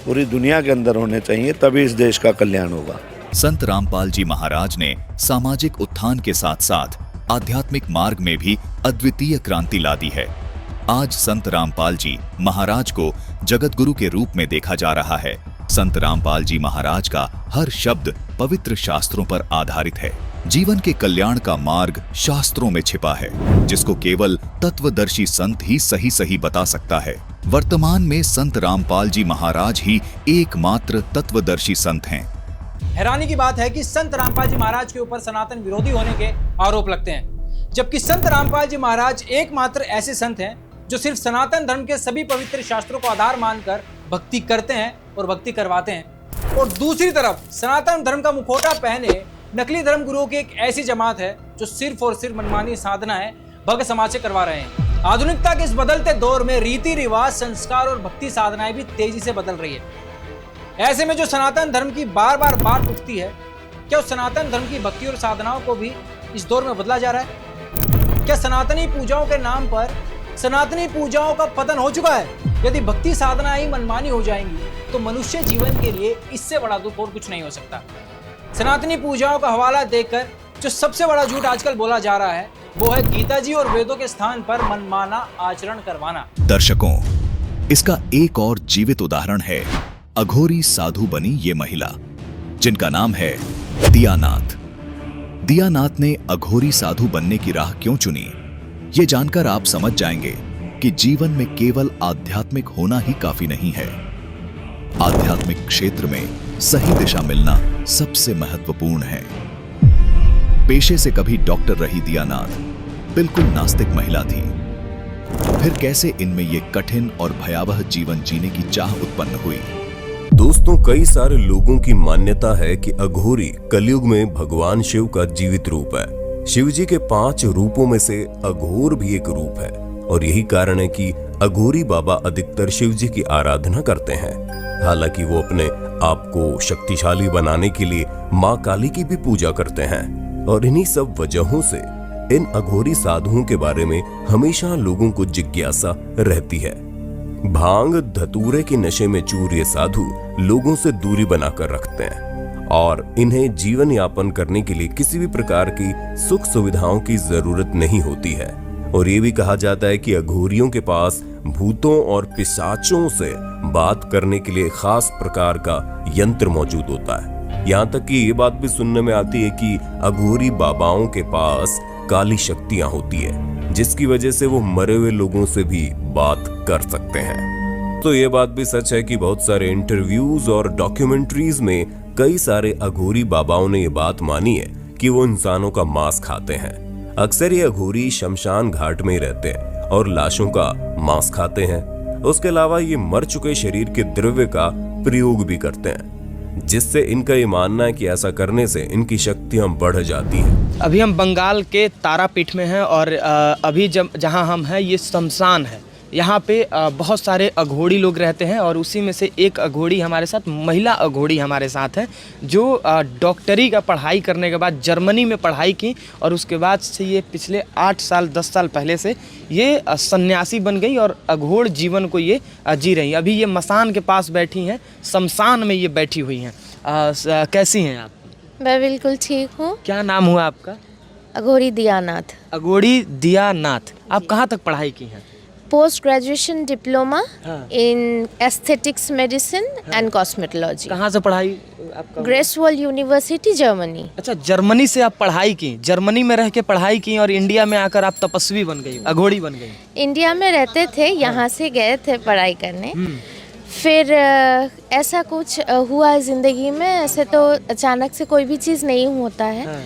पूरी दुनिया के अंदर होने चाहिए, तभी इस देश का कल्याण होगा। संत रामपाल जी महाराज ने सामाजिक उत्थान के साथ साथ आध्यात्मिक मार्ग में भी अद्वितीय क्रांति ला दी है। आज संत रामपाल जी महाराज को जगत गुरु के रूप में देखा जा रहा है। संत रामपाल जी महाराज का हर शब्द पवित्र शास्त्रों पर आधारित है। जीवन के कल्याण का मार्ग शास्त्रों में छिपा है, जिसको केवल तत्वदर्शी संत ही सही सही बता सकता है। वर्तमान में संत रामपाल जी महाराज ही एकमात्र तत्वदर्शी संत हैं। हैरानी की बात है कि संत रामपाल जी महाराज के ऊपर सनातन विरोधी होने के आरोप लगते हैं, जबकि संत रामपाल जी महाराज एकमात्र ऐसे संत हैं जो सिर्फ सनातन धर्म के सभी पवित्र शास्त्रों को आधार मानकर भक्ति करते हैं और भक्ति करवाते हैं। और दूसरी तरफ सनातन धर्म का मुखौटा पहने नकली धर्म गुरुओं की एक ऐसी जमात है जो सिर्फ और सिर्फ मनमानी साधना है भक्त समाज से करवा रहे हैं। आधुनिकता के इस बदलते दौर में रीति रिवाज, संस्कार और भक्ति साधनाएं भी तेजी से बदल रही है। ऐसे में जो सनातन धर्म की बार बार बात उठती है, क्या उस सनातन धर्म की भक्ति और साधनाओं को भी इस दौर में बदला जा रहा है? क्या सनातनी पूजाओं के नाम पर सनातनी पूजाओं का पतन हो चुका है? यदि भक्ति साधनाएं ही मनमानी हो जाएंगी तो मनुष्य जीवन के लिए इससे बड़ा दुख और कुछ नहीं हो सकता। सनातनी पूजाओं का हवाला देकर जो सबसे बड़ा झूठ आजकल बोला जा रहा है वो है गीता जी और वेदों के स्थान पर मनमाना आचरण करवाना। दर्शकों, इसका एक और जीवित उदाहरण है अघोरी साधु बनी ये महिला, जिनका नाम है दियानाथ। दियानाथ ने अघोरी साधु बनने की राह क्यों चुनी, ये जानकर आप समझ जाएंगे कि जीवन में केवल आध्यात्मिक होना ही काफी नहीं है। आध्यात्मिक क्षेत्र में सही दिशा मिलना सबसे महत्वपूर्ण है। पेशे से कभी डॉक्टर रही दियानाथ बिल्कुल नास्तिक महिला थी। फिर कैसे इनमें ये कठिन और भयावह जीवन जीने की चाह उत्पन्न हुई? दोस्तों, कई सारे लोगों की मान्यता है कि अघोरी कलयुग में भगवान शिव का जीवित रूप है। शिव जी के 5 रूपों में से अघोर भी एक रूप है और यही कारण है कि अघोरी बाबा अधिकतर शिव जी की आराधना करते हैं। हालांकि वो अपने आप को शक्तिशाली बनाने के लिए माँ काली की भी पूजा करते हैं और इन्हीं सब वजहों से इन अघोरी साधुओं के बारे में हमेशा लोगों को जिज्ञासा रहती है। भांग धतूरे के नशे में चूर ये साधु लोगों से दूरी बनाकर रखते हैं और इन्हें जीवन यापन करने के लिए किसी भी प्रकार की सुख सुविधाओं की जरूरत नहीं होती है। और ये भी कहा जाता है कि अघोरियों के पास भूतों और पिशाचों से बात करने के लिए खास प्रकार का यंत्र मौजूद होता है। यहाँ तक कि ये बात भी सुनने में आती है कि अघोरी बाबाओं के पास काली शक्तियां होती है, जिसकी वजह से वो मरे हुए लोगों से भी बात कर सकते हैं। तो ये बात भी सच है कि बहुत सारे इंटरव्यूज और डॉक्यूमेंट्रीज में कई सारे अघोरी बाबाओं ने ये बात मानी है कि वो इंसानों का मांस खाते हैं। अक्सर ये अघोरी शमशान घाट में ही रहते हैं और लाशों का मांस खाते हैं। उसके अलावा ये मर चुके शरीर के द्रव्य का प्रयोग भी करते हैं, जिससे इनका ये मानना है कि ऐसा करने से इनकी शक्तियां बढ़ जाती हैं। अभी हम बंगाल के तारापीठ में हैं और अभी जहां हम हैं ये शमशान है। यहाँ पे बहुत सारे अघोड़ी लोग रहते हैं और उसी में से एक अघोड़ी हमारे साथ, महिला अघोड़ी हमारे साथ है, जो डॉक्टरी का पढ़ाई करने के बाद जर्मनी में पढ़ाई की और उसके बाद से ये पिछले 8 साल 10 साल पहले से ये सन्यासी बन गई और अघोड़ जीवन को ये जी रही। अभी ये मसान के पास बैठी हैं, शमशान में ये बैठी हुई हैं। कैसी हैं आप? मैं बिल्कुल ठीक हूँ। क्या नाम हुआ आपका? अघोरी दियानाथ। अघोरी दियानाथ। आप कहाँ तक पढ़ाई की हैं? Post graduation diploma in aesthetics medicine and cosmetology. कहाँ से पढ़ाई आपका? ग्रेसवॉल यूनिवर्सिटी जर्मनी। अच्छा, जर्मनी से आप पढ़ाई की, जर्मनी में रह के पढ़ाई की और इंडिया में आकर आप तपस्वी बन गई, अघोड़ी बन गई। इंडिया में रहते थे, यहाँ से गए थे पढ़ाई करने। फिर ऐसा कुछ हुआ ज़िंदगी में, ऐसे तो अचानक से कोई भी चीज़ नहीं होता है।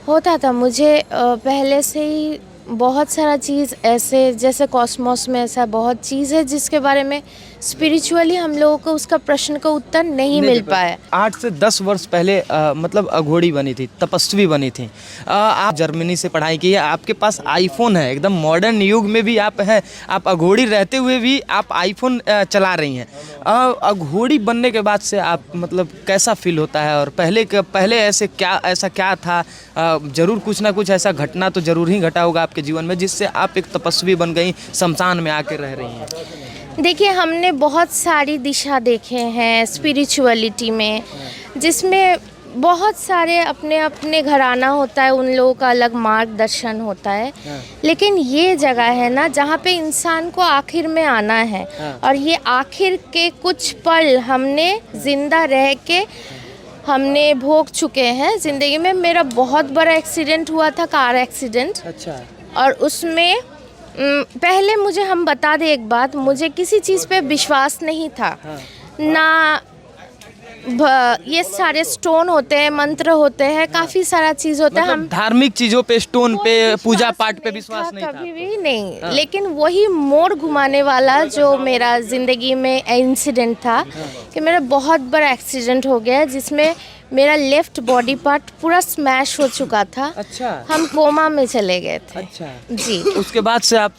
होता था मुझे पहले से ही बहुत सारा चीज़, ऐसे जैसे कॉस्मोस में ऐसा बहुत चीज़ है जिसके बारे में स्पिरिचुअली हम लोगों को उसका प्रश्न का उत्तर नहीं मिल पाया। 8 से 10 वर्ष पहले मतलब अघोड़ी बनी थी, तपस्वी बनी थी। आप जर्मनी से पढ़ाई की है, आपके पास आईफोन है, एकदम मॉडर्न युग में भी आप हैं, आप अघोड़ी रहते हुए भी आप आईफोन चला रही हैं। अघोड़ी बनने के बाद से आप मतलब कैसा फील होता है, और पहले ऐसा क्या था? जरूर कुछ ना कुछ ऐसा घटना तो जरूर ही घटा होगा आपके जीवन में जिससे आप एक तपस्वी बन गई, शमशान में आके रह रही हैं। देखिए, हमने बहुत सारी दिशा देखे हैं स्पिरिचुअलिटी में, जिसमें बहुत सारे अपने अपने घराना होता है, उन लोगों का अलग मार्गदर्शन होता है। लेकिन ये जगह है ना जहाँ पे इंसान को आखिर में आना है, और ये आखिर के कुछ पल हमने जिंदा रह के हमने भोग चुके हैं ज़िंदगी में। मेरा बहुत बड़ा एक्सीडेंट हुआ था, कार एक्सीडेंट। अच्छा। और उसमें पहले मुझे हम बता दें एक बात, मुझे किसी चीज़ पे विश्वास नहीं था। ना ये सारे स्टोन होते हैं, मंत्र होते हैं, काफ़ी सारा चीज़ होता है। मतलब हम धार्मिक चीज़ों पे, स्टोन पे, पूजा पाठ पे विश्वास नहीं था? कभी भी नहीं। लेकिन वही मोड़ घुमाने वाला जो मेरा ज़िंदगी में इंसिडेंट था कि मेरा बहुत बड़ा एक्सीडेंट हो गया जिसमें मेरा लेफ्ट बॉडी पार्ट पूरा स्मैश हो चुका था। अच्छा। हम कोमा में चले गए थे। अच्छा जी। उसके बाद से आप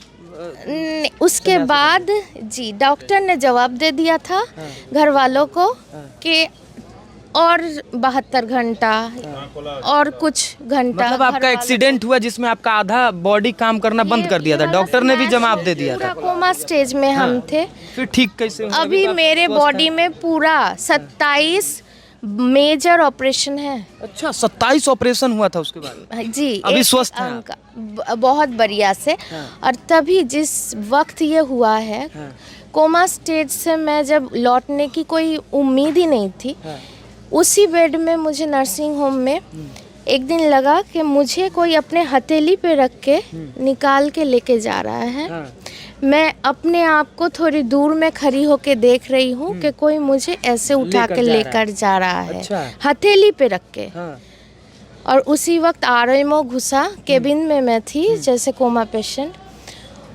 उसके बाद जी डॉक्टर ने जवाब दे दिया था घर वालों को कि और 72 घंटा और कुछ घंटा। मतलब आपका एक्सीडेंट हुआ जिसमें आपका आधा बॉडी काम करना बंद कर दिया था, डॉक्टर ने भी जवाब दे दिया था। कोमा स्टेज में हम थे। फिर ठीक कैसे हुआ? अभी मेरे बॉडी में पूरा 27 मेजर ऑपरेशन है। अच्छा, 27 ऑपरेशन हुआ था उसके बाद? जी। अभी स्वस्थ हैं? बहुत बढ़िया से। और तभी जिस वक्त ये हुआ है, कोमा स्टेज से मैं जब लौटने की कोई उम्मीद ही नहीं थी, उसी बेड में मुझे नर्सिंग होम में एक दिन लगा कि मुझे कोई अपने हथेली पे रख के निकाल के लेके जा रहा है। मैं अपने आप को थोड़ी दूर में खड़ी होके देख रही हूँ कि कोई मुझे ऐसे उठा के लेकर जा रहा है। अच्छा। हथेली पे रख के। और उसी वक्त आरएमओ घुसा, केबिन में मैं थी जैसे कोमा पेशेंट,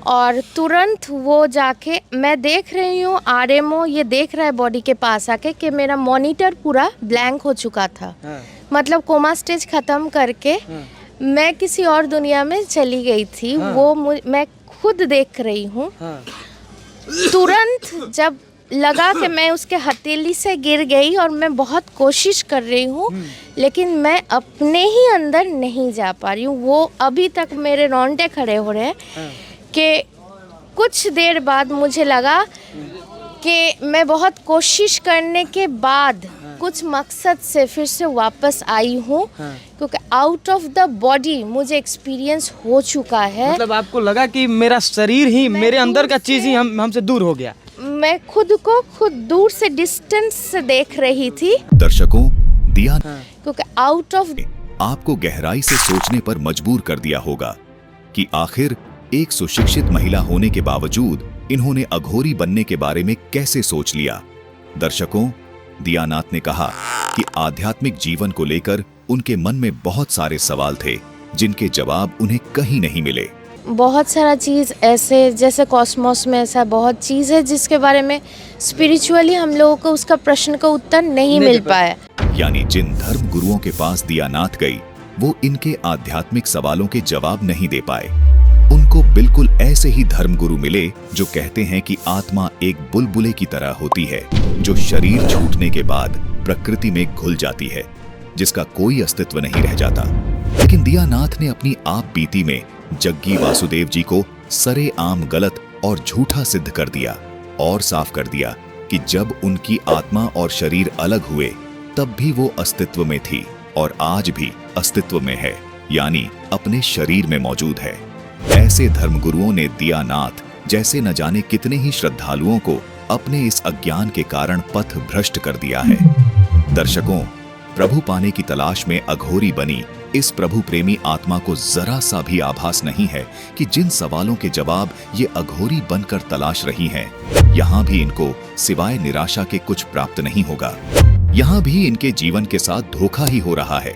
और तुरंत वो जाके, मैं देख रही हूँ आरएमओ ये देख रहा है बॉडी के पास आके कि मेरा मॉनिटर पूरा ब्लैंक हो चुका था। मतलब कोमा स्टेज ख़त्म करके मैं किसी और दुनिया में चली गई थी। वो मैं खुद देख रही हूँ। तुरंत जब लगा कि मैं उसके हथेली से गिर गई और मैं बहुत कोशिश कर रही हूँ, लेकिन मैं अपने ही अंदर नहीं जा पा रही हूँ। वो अभी तक मेरे रोंगटे खड़े हो रहे हैं कि कुछ देर बाद मुझे लगा कि मैं बहुत कोशिश करने के बाद कुछ मकसद से फिर से वापस आई हूँ, क्योंकि आउट ऑफ द बॉडी मुझे एक्सपीरियंस हो चुका है। मतलब आपको लगा कि मेरा शरीर ही, मेरे अंदर का चीज़ ही हमसे दूर हो गया? मैं खुद को खुद दूर से डिस्टेंस से देख रही थी। दर्शकों, दिया क्योंकि आउट ऑफ आपको गहराई से सोचने पर मजबूर कर दिया होगा कि आखिर एक सुशिक्षित महिला होने के बावजूद इन्होंने अघोरी बनने के बारे में कैसे सोच लिया। दर्शकों, दियानाथ ने कहा कि आध्यात्मिक जीवन को लेकर उनके मन में बहुत सारे सवाल थे जिनके जवाब उन्हें कहीं नहीं मिले। बहुत सारा चीज़ ऐसे, जैसे कॉस्मोस में ऐसा बहुत चीज़ है जिसके बारे में स्पिरिचुअली हम लोगों को उसका प्रश्न का उत्तर नहीं मिल पाया। यानी जिन धर्म गुरुओं के पास दियानाथ गई, वो इनके आध्यात्मिक सवालों के जवाब नहीं दे पाए। उनको बिल्कुल ऐसे ही धर्मगुरु मिले जो कहते हैं कि आत्मा एक बुलबुले की तरह होती है जो शरीर छूटने के बाद प्रकृति में घुल जाती है, जिसका कोई अस्तित्व नहीं रह जाता। लेकिन दियानाथ ने अपनी आप बीती में जग्गी वासुदेव जी को सरेआम गलत और झूठा सिद्ध कर दिया और साफ कर दिया कि जब उनकी आत्मा और शरीर अलग हुए तब भी वो अस्तित्व में थी और आज भी अस्तित्व में है, यानी अपने शरीर में मौजूद है। ऐसे धर्मगुरुओं ने दियानाथ जैसे न जाने कितने ही श्रद्धालुओं को अपने इस अज्ञान के कारण पथ भ्रष्ट कर दिया है। दर्शकों, प्रभु पाने की तलाश में अघोरी बनी इस प्रभु प्रेमी आत्मा को जरा सा भी आभास नहीं है कि जिन सवालों के जवाब ये अघोरी बनकर तलाश रही हैं, यहाँ भी इनको सिवाय निराशा के कुछ प्राप्त नहीं होगा। यहाँ भी इनके जीवन के साथ धोखा ही हो रहा है,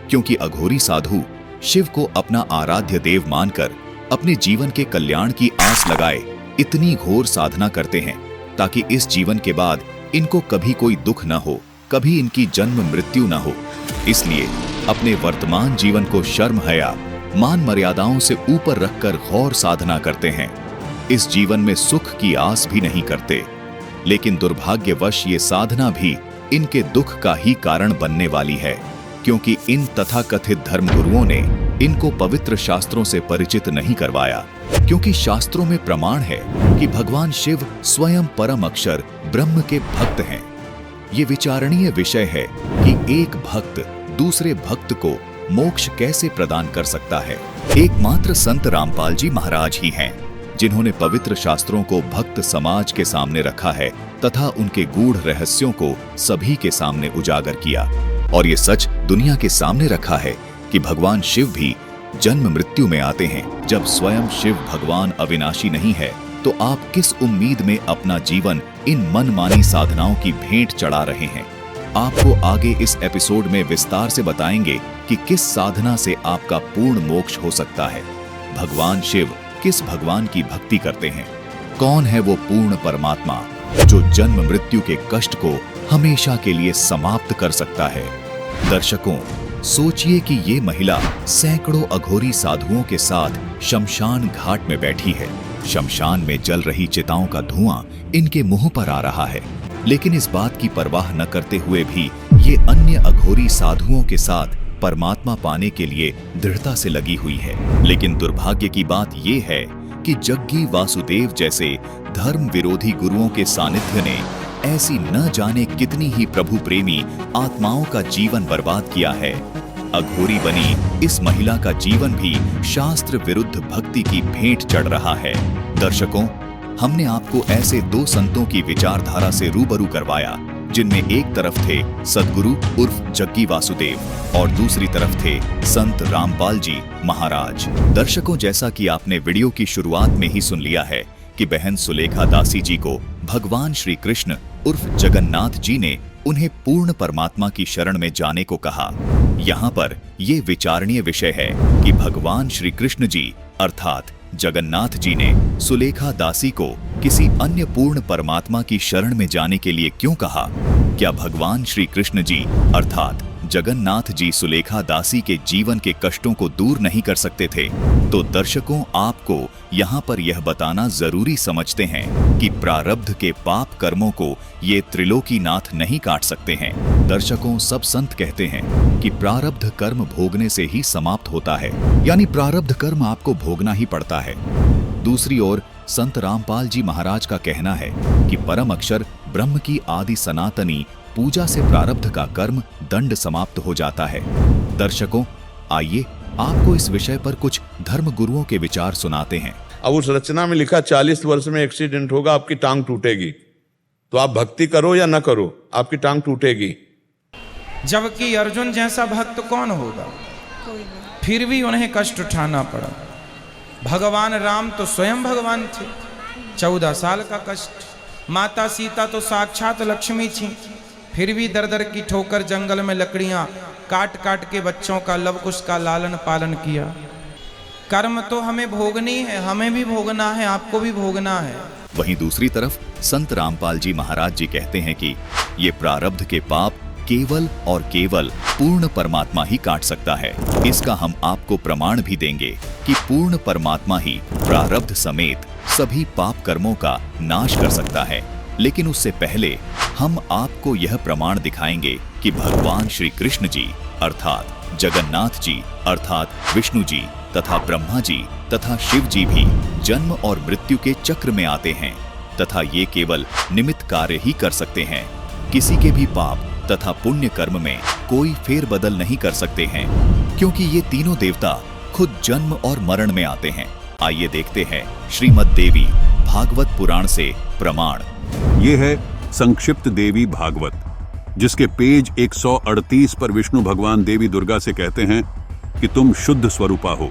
क्योंकि अघोरी साधु शिव को अपना आराध्य देव मानकर अपने जीवन के कल्याण की आस लगाए इतनी घोर साधना करते हैं ताकि इस जीवन के बाद इनको कभी कोई दुख न हो, कभी इनकी जन्म मृत्यु न हो। इसलिए अपने वर्तमान जीवन को शर्म हया, मान मर्यादाओं से ऊपर रखकर घोर साधना करते हैं। इस जीवन में सुख की आस भी नहीं करते, लेकिन दुर्भाग्यवश ये साधना भी इनके दुख का ही कारण बनने वाली है, क्योंकि इन तथाकथित धर्मगुरुओं ने इनको पवित्र शास्त्रों से परिचित नहीं करवाया। क्योंकि शास्त्रों में प्रमाण है कि भगवान शिव स्वयं परम अक्षर ब्रह्म के भक्त हैं। ये विचारणीय विषय है कि एक भक्त दूसरे भक्त को मोक्ष कैसे प्रदान कर सकता है। एकमात्र संत रामपाल जी महाराज ही हैं जिन्होंने पवित्र शास्त्रों को भक्त समाज के सामने रखा है तथा उनके गूढ़ रहस्यों को सभी के सामने उजागर किया। और ये सच दुनिया के सामने रखा है कि भगवान शिव भी जन्म मृत्यु में आते हैं। जब स्वयं शिव भगवान अविनाशी नहीं है तो आप किस उम्मीद में अपना जीवन इन मनमानी साधनाओं की भेंट चढ़ा रहे हैं? आपको आगे इस एपिसोड में विस्तार से बताएंगे कि किस साधना से आपका पूर्ण मोक्ष हो सकता है। भगवान शिव किस भगवान की भक्ति करते हैं? कौन है वो पूर्ण परमात्मा जो जन्म मृत्यु के कष्ट को हमेशा के लिए समाप्त कर सकता है? दर्शकों, सोचिए कि ये महिला सैकड़ों अघोरी साधुओं के साथ शमशान घाट में बैठी है। शमशान में जल रही चिताओं का धुआं इनके मुंह पर आ रहा है, लेकिन इस बात की परवाह न करते हुए भी ये अन्य अघोरी साधुओं के साथ परमात्मा पाने के लिए दृढ़ता से लगी हुई है। लेकिन दुर्भाग्य की बात ये है कि जग्गी वासुदेव जैसे धर्म विरोधी गुरुओं के सानिध्य ने ऐसी न जाने कितनी ही प्रभु प्रेमी आत्माओं का जीवन बर्बाद किया है। अघोरी बनी इस महिला का जीवन भी शास्त्र विरुद्ध भक्ति की भेंट चढ़ रहा है। दर्शकों, हमने आपको ऐसे दो संतों की विचारधारा से रूबरू करवाया जिनमें एक तरफ थे सद्गुरु उर्फ जग्गी वासुदेव और दूसरी तरफ थे संत रामपाल जी महाराज। दर्शकों, जैसा कि आपने वीडियो की शुरुआत में ही सुन लिया है कि बहन सुलेखा दासी जी को भगवान श्री कृष्ण उर्फ जगन्नाथ जी ने उन्हें पूर्ण परमात्मा की शरण में जाने को कहा। यहाँ पर ये विचारणीय विषय है कि भगवान श्री कृष्ण जी अर्थात जगन्नाथ जी ने सुलेखा दासी को किसी अन्य पूर्ण परमात्मा की शरण में जाने के लिए क्यों कहा? क्या भगवान श्री कृष्ण जी अर्थात जगन्नाथ जी सुलेखा दासी के जीवन के कष्टों को दूर नहीं कर सकते थे? तो दर्शकों, आपको यहाँ पर यह बताना जरूरी समझते हैं कि प्रारब्ध के पाप कर्मों को ये त्रिलोकीनाथ नहीं काट सकते हैं। दर्शकों, सब संत कहते हैं कि प्रारब्ध कर्म भोगने से ही समाप्त होता है, यानी प्रारब्ध कर्म आपको भोगना ही पड़ता है। दूसरी ओर संत रामपाल जी महाराज का कहना है कि परम अक्षर ब्रह्म की आदि सनातनी पूजा से प्रारब्ध का कर्म दंड समाप्त हो जाता है। दर्शकों, आइए आपको इस विषय पर कुछ धर्म गुरुओं के विचार सुनाते हैं। अब उस रचना में लिखा 40 वर्ष में एक्सीडेंट होगा, आपकी टांग टूटेगी, तो आप भक्ति करो या न करो, आपकी टांग टूटेगी। जबकि अर्जुन जैसा भक्त कौन होगा? फिर भी उन्हें कष्ट उठाना पड़ा। भगवान राम तो स्वयं भगवान थे, 14 साल का कष्ट। माता सीता तो साक्षात लक्ष्मी थी, फिर भी दर दर की ठोकर जंगल में लकड़ियां काट काट के बच्चों का लव कुश का लालन पालन किया। कर्म तो हमें भोगनी है, हमें भी भोगना है, आपको भी भोगना है। वहीं दूसरी तरफ संत रामपाल जी महाराज जी कहते हैं कि ये प्रारब्ध के पाप केवल और केवल पूर्ण परमात्मा ही काट सकता है। इसका हम आपको प्रमाण भी देंगे कि पूर्ण परमात्मा ही प्रारब्ध समेत सभी पाप कर्मों का नाश कर सकता है। लेकिन उससे पहले हम आपको यह प्रमाण दिखाएंगे कि भगवान श्री कृष्ण जी अर्थात जगन्नाथ जी अर्थात विष्णु जी तथा ब्रह्मा जी तथा शिव जी भी जन्म और मृत्यु के चक्र में आते हैं तथा ये केवल निमित्त कार्य ही कर सकते हैं। किसी के भी पाप तथा पुण्य कर्म में कोई फेरबदल नहीं कर सकते हैं, क्योंकि ये तीनों देवता खुद जन्म और मरण में आते हैं। आइए देखते हैं श्रीमद् देवी भागवत पुराण से प्रमाण। ये है संक्षिप्त देवी भागवत, जिसके पेज 138 पर विष्णु भगवान देवी दुर्गा से कहते हैं कि तुम शुद्ध स्वरूपा हो।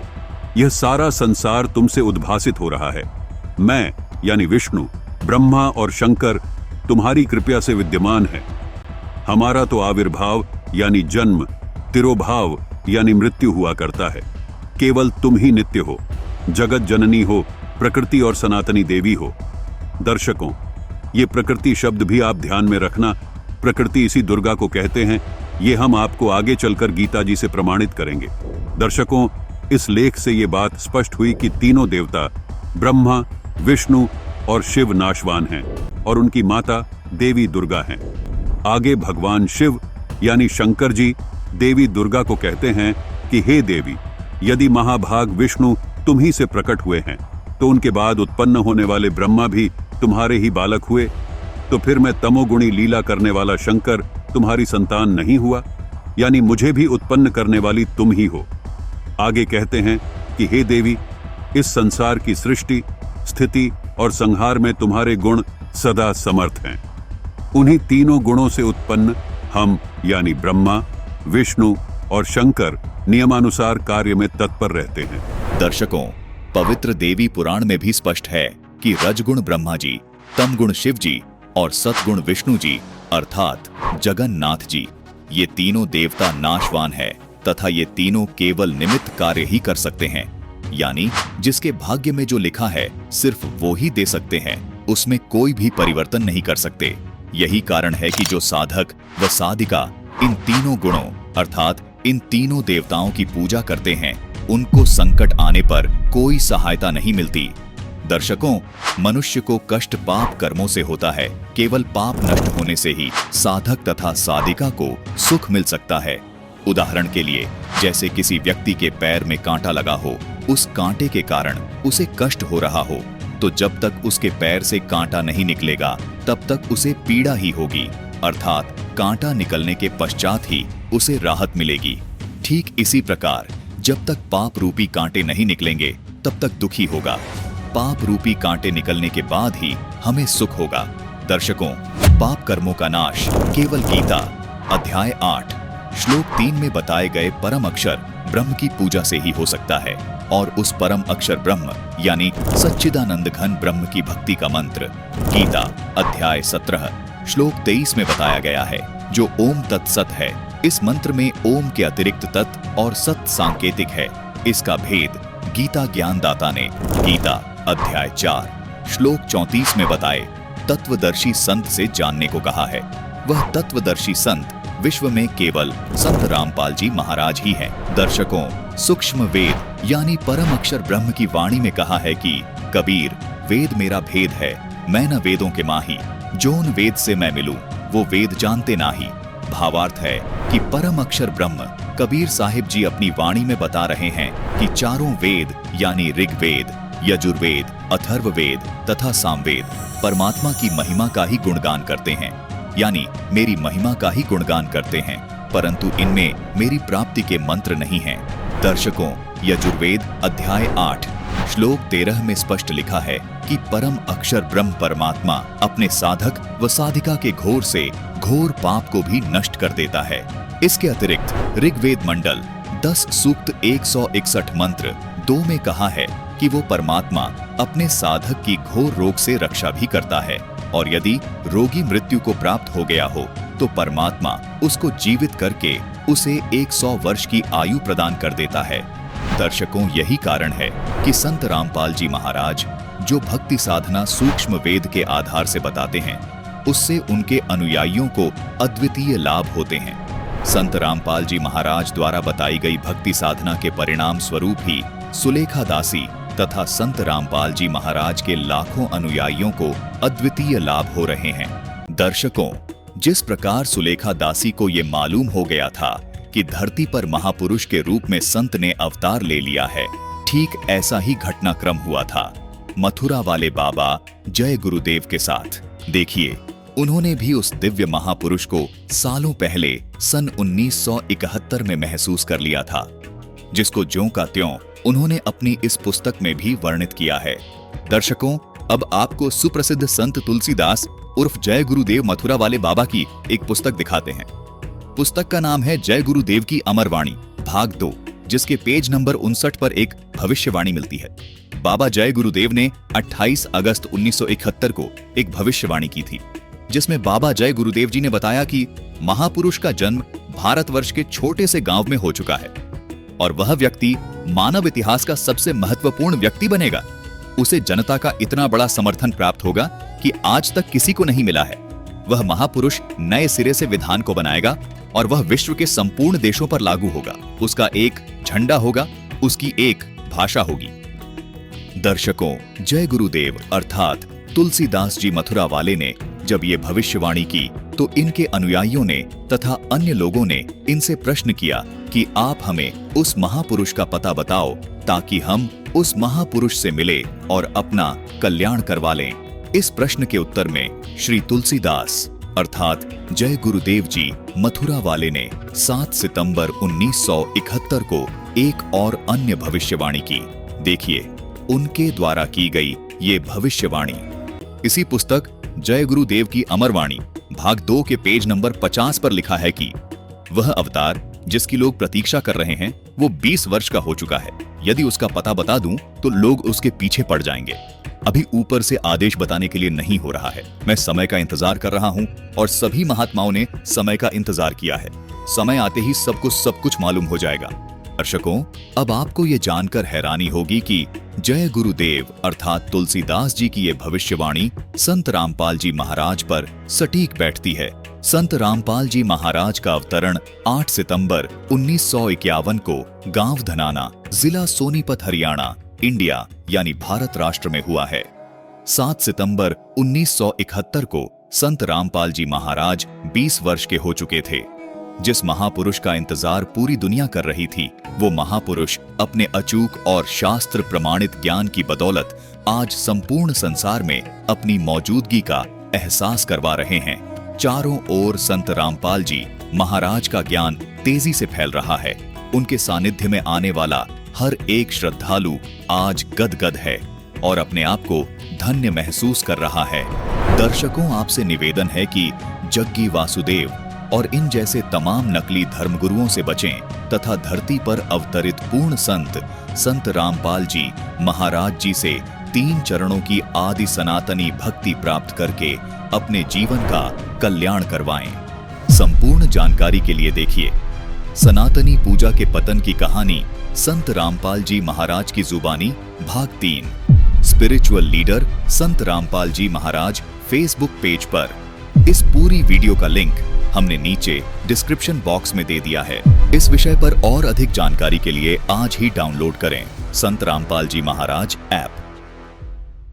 यह सारा संसार तुमसे उद्भासित हो रहा है। मैं यानी विष्णु, ब्रह्मा और शंकर तुम्हारी कृपा से विद्यमान है। हमारा तो आविर्भाव यानी जन्म, तिरोभाव यानी मृत्यु हुआ करता है। केवल तुम ही नित्य हो, जगत जननी हो, प्रकृति और सनातनी देवी हो। दर्शकों, ये प्रकृति शब्द भी आप ध्यान में रखना। प्रकृति इसी दुर्गा को कहते हैं। ये हम आपको आगे चलकर गीता जी से प्रमाणित करेंगे। दर्शकों, इस लेख से ये बात स्पष्ट हुई कि तीनों देवता ब्रह्मा, विष्णु और शिव नाशवान हैं और उनकी माता देवी दुर्गा हैं। आगे भगवान शिव यानी शंकर जी देवी दुर्गा को कहते हैं कि हे देवी, यदि महाभाग विष्णु तुम ही से प्रकट हुए हैं तो उनके बाद उत्पन्न होने वाले ब्रह्मा भी तुम्हारे ही बालक हुए, तो फिर मैं तमोगुणी लीला करने वाला शंकर तुम्हारी संतान नहीं हुआ? यानी मुझे भी उत्पन्न करने वाली तुम ही हो। आगे कहते हैं कि हे देवी, इस संसार की सृष्टि, स्थिति और संहार में तुम्हारे गुण सदा समर्थ हैं। उन्हीं तीनों गुणों से उत्पन्न हम यानी ब्रह्मा, विष्णु और शंकर नियमानुसार कार्य में तत्पर रहते हैं। दर्शकों, पवित्र देवी पुराण में भी स्पष्ट है कि रजगुण ब्रह्मा जी, तमगुण शिव जी और सतगुण विष्णु जी अर्थात जगन्नाथ जी, ये तीनों देवता नाशवान है तथा ये तीनों केवल निमित्त कार्य ही कर सकते हैं। यानी जिसके भाग्य में जो लिखा है सिर्फ वो ही दे सकते हैं, उसमें कोई भी परिवर्तन नहीं कर सकते। यही कारण है कि जो साधक व साधिका इन तीनों गुणों अर्थात इन तीनों देवताओं की पूजा करते हैं, उनको संकट आने पर कोई सहायता नहीं मिलती। दर्शकों, मनुष्य को कष्ट पाप कर्मों से होता है। केवल पाप नष्ट होने से ही साधक तथा साधिका को सुख मिल सकता है। उदाहरण के लिए, जैसे किसी व्यक्ति के पैर में कांटा लगा हो, उस कांटे के कारण उसे कष्ट हो रहा हो, तो जब तक उसके पैर से कांटा नहीं निकलेगा तब तक उसे पीड़ा ही होगी, अर्थात कांटा निकलने के पश्चात ही उसे राहत मिलेगी। ठीक इसी प्रकार जब तक पाप रूपी कांटे नहीं निकलेंगे तब तक दुखी होगा। पाप रूपी कांटे निकलने के बाद ही हमें सुख होगा। दर्शकों, पाप कर्मों का नाश केवल गीता अध्याय 8 श्लोक 3 में बताए गए परम अक्षर ब्रह्म की पूजा से ही हो सकता है। और उस परम अक्षर ब्रह्म यानी सच्चिदानंद घन ब्रह्म की भक्ति का मंत्र गीता अध्याय 17 श्लोक 23 में बताया गया है, जो ओम तत्सत है। इस मंत्र में ओम के अतिरिक्त तत् और सत सांकेतिक है। इसका भेद गीता ज्ञानदाता ने गीता अध्याय 4 श्लोक 34 में बताए तत्वदर्शी संत से जानने को कहा है। वह तत्वदर्शी संत विश्व में केवल संत रामपाल जी महाराज ही हैं। दर्शकों, सूक्ष्म वेद यानी परम अक्षर ब्रह्म की वाणी में कहा है कि कबीर, वेद मेरा भेद है, मैं न वेदों के माही, जोन वेद से मैं मिलूं वो वेद जानते नाही। भावार्थ है कि परम अक्षर ब्रह्म कबीर साहिब जी अपनी वाणी में बता रहे हैं कि चारों वेद यानी ऋग्वेद, यजुर्वेद, अथर्ववेद तथा सामवेद परमात्मा की महिमा का ही गुणगान करते हैं, यानी मेरी महिमा का ही गुणगान करते हैं, परंतु इनमें मेरी प्राप्ति के मंत्र नहीं हैं। दर्शकों, यजुर्वेद अध्याय 8 श्लोक 13 में स्पष्ट लिखा है कि परम अक्षर ब्रह्म परमात्मा अपने साधक व साधिका के घोर से घोर पाप को भी नष्ट कर देता है। इसके अतिरिक्त ऋग्वेद मंडल 10 सूक्त 161 मंत्र 2 में कहा है कि वो परमात्मा अपने साधक की घोर रोग से रक्षा भी करता है, और यदि रोगी मृत्यु को प्राप्त हो गया हो तो परमात्मा उसको जीवित करके उसे 100 वर्ष की आयु प्रदान कर देता है। दर्शकों, यही कारण है कि संत रामपाल जी महाराज जो भक्ति साधना सूक्ष्म वेद के आधार से बताते हैं, उससे उनके अनुयायियों को अद्वितीय लाभ होते हैं। संत रामपाल जी महाराज द्वारा बताई गई भक्ति साधना के परिणाम स्वरूप ही सुलेखा दासी तथा संत रामपाल जी महाराज के लाखों अनुयायियों को अद्वितीय लाभ हो रहे हैं। दर्शकों, जिस प्रकार सुलेखा दासी को ये मालूम हो गया था कि धरती पर महापुरुष के रूप में संत ने अवतार ले लिया है, ठीक ऐसा ही घटनाक्रम हुआ था मथुरा वाले बाबा जय गुरुदेव के साथ। देखिए, उन्होंने भी उस दिव्य महापुरुष को सालों पहले सन 1971 में महसूस कर लिया था, जिसको ज्यों का त्यों उन्होंने अपनी इस पुस्तक में भी वर्णित किया है। दर्शकों, अब आपको सुप्रसिद्ध संत तुलसीदास उर्फ जय गुरुदेव मथुरा वाले बाबा की एक पुस्तक दिखाते हैं। पुस्तक का नाम है जय गुरुदेव की अमरवाणी भाग 2, जिसके पेज नंबर 59 पर एक भविष्यवाणी मिलती है। बाबा जय गुरुदेव ने 28 अगस्त 1971 को एक भविष्यवाणी की थी, जिसमें बाबा जय गुरुदेव जी ने बताया कि महापुरुष का जन्म भारतवर्ष के छोटे से गांव में हो चुका है और वह व्यक्ति मानव इतिहास का सबसे महत्वपूर्ण व्यक्ति बनेगा। उसे जनता का इतना बड़ा समर्थन प्राप्त होगा कि आज तक किसी को नहीं मिला है। वह महापुरुष नए सिरे से विधान को बनाएगा और वह विश्व के संपूर्ण देशों पर लागू होगा। उसका एक झंडा होगा, उसकी एक भाषा होगी। दर्शकों, जय गुरुदेव अर्थात तुलसीदास जी मथुरा वाले ने जब ये भविष्यवाणी की तो इनके अनुयायियों ने तथा अन्य लोगों ने इनसे प्रश्न किया कि आप हमें उस महापुरुष का पता बताओ ताकि हम उस महापुरुष से मिले और अपना कल्याण करवा लें। इस प्रश्न के उत्तर में श्री तुलसीदास अर्थात जय गुरुदेव जी मथुरा वाले ने 7 सितंबर 1971 को एक और अन्य भविष्यवाणी की। देखिए उनके द्वारा की गई ये भविष्यवाणी। इसी पुस्तक जय गुरुदेव की अमरवाणी भाग 2 के पेज नंबर 50 पर लिखा है कि वह अवतार जिसकी लोग प्रतीक्षा कर रहे हैं वो 20 वर्ष का हो चुका है। यदि उसका पता बता दूं तो लोग उसके पीछे पड़ जाएंगे। अभी ऊपर से आदेश बताने के लिए नहीं हो रहा है। मैं समय का इंतजार कर रहा हूं और सभी महात्माओं ने समय का इंतजार किया है। समय आते ही सबको सब कुछ मालूम हो जाएगा। दर्शकों, अब आपको ये जानकर हैरानी होगी कि जय गुरुदेव अर्थात तुलसीदास जी की ये भविष्यवाणी संत रामपाल जी महाराज पर सटीक बैठती है। संत रामपाल जी महाराज का अवतरण 8 सितंबर 1951 को गांव धनाना, जिला सोनीपत, हरियाणा, इंडिया यानी भारत राष्ट्र में हुआ है। 7 सितंबर 1971 को संत रामपाल जी महाराज 20 वर्ष के हो चुके थे। जिस महापुरुष का इंतजार पूरी दुनिया कर रही थी, वो महापुरुष अपने अचूक और शास्त्र प्रमाणित ज्ञान की बदौलत आज संपूर्ण संसार में अपनी मौजूदगी का एहसास करवा रहे हैं। चारों ओर संत रामपाल जी महाराज का ज्ञान तेजी से फैल रहा है। उनके सानिध्य में आने वाला हर एक श्रद्धालु आज गदगद है और अपने आप को धन्य महसूस कर रहा है। दर्शकों, आपसे निवेदन है कि जग्गी वासुदेव और इन जैसे तमाम नकली धर्मगुरुओं से बचें तथा धरती पर अवतरित पूर्ण संत रामपाल जी महाराज जी से 3 चरणों की आदि सनातनी भक्ति प्राप्त करके अपने जीवन का कल्याण करवाएं। संपूर्ण जानकारी के लिए देखिए सनातनी पूजा के पतन की कहानी संत रामपाल जी महाराज की जुबानी भाग 3, स्पिरिचुअल लीडर संत रामपाल जी महाराज फेसबुक पेज पर। इस पूरी वीडियो का लिंक हमने नीचे डिस्क्रिप्शन बॉक्स में दे दिया है। इस विषय पर और अधिक जानकारी के लिए आज ही डाउनलोड करें संत रामपाल जी महाराज ऐप।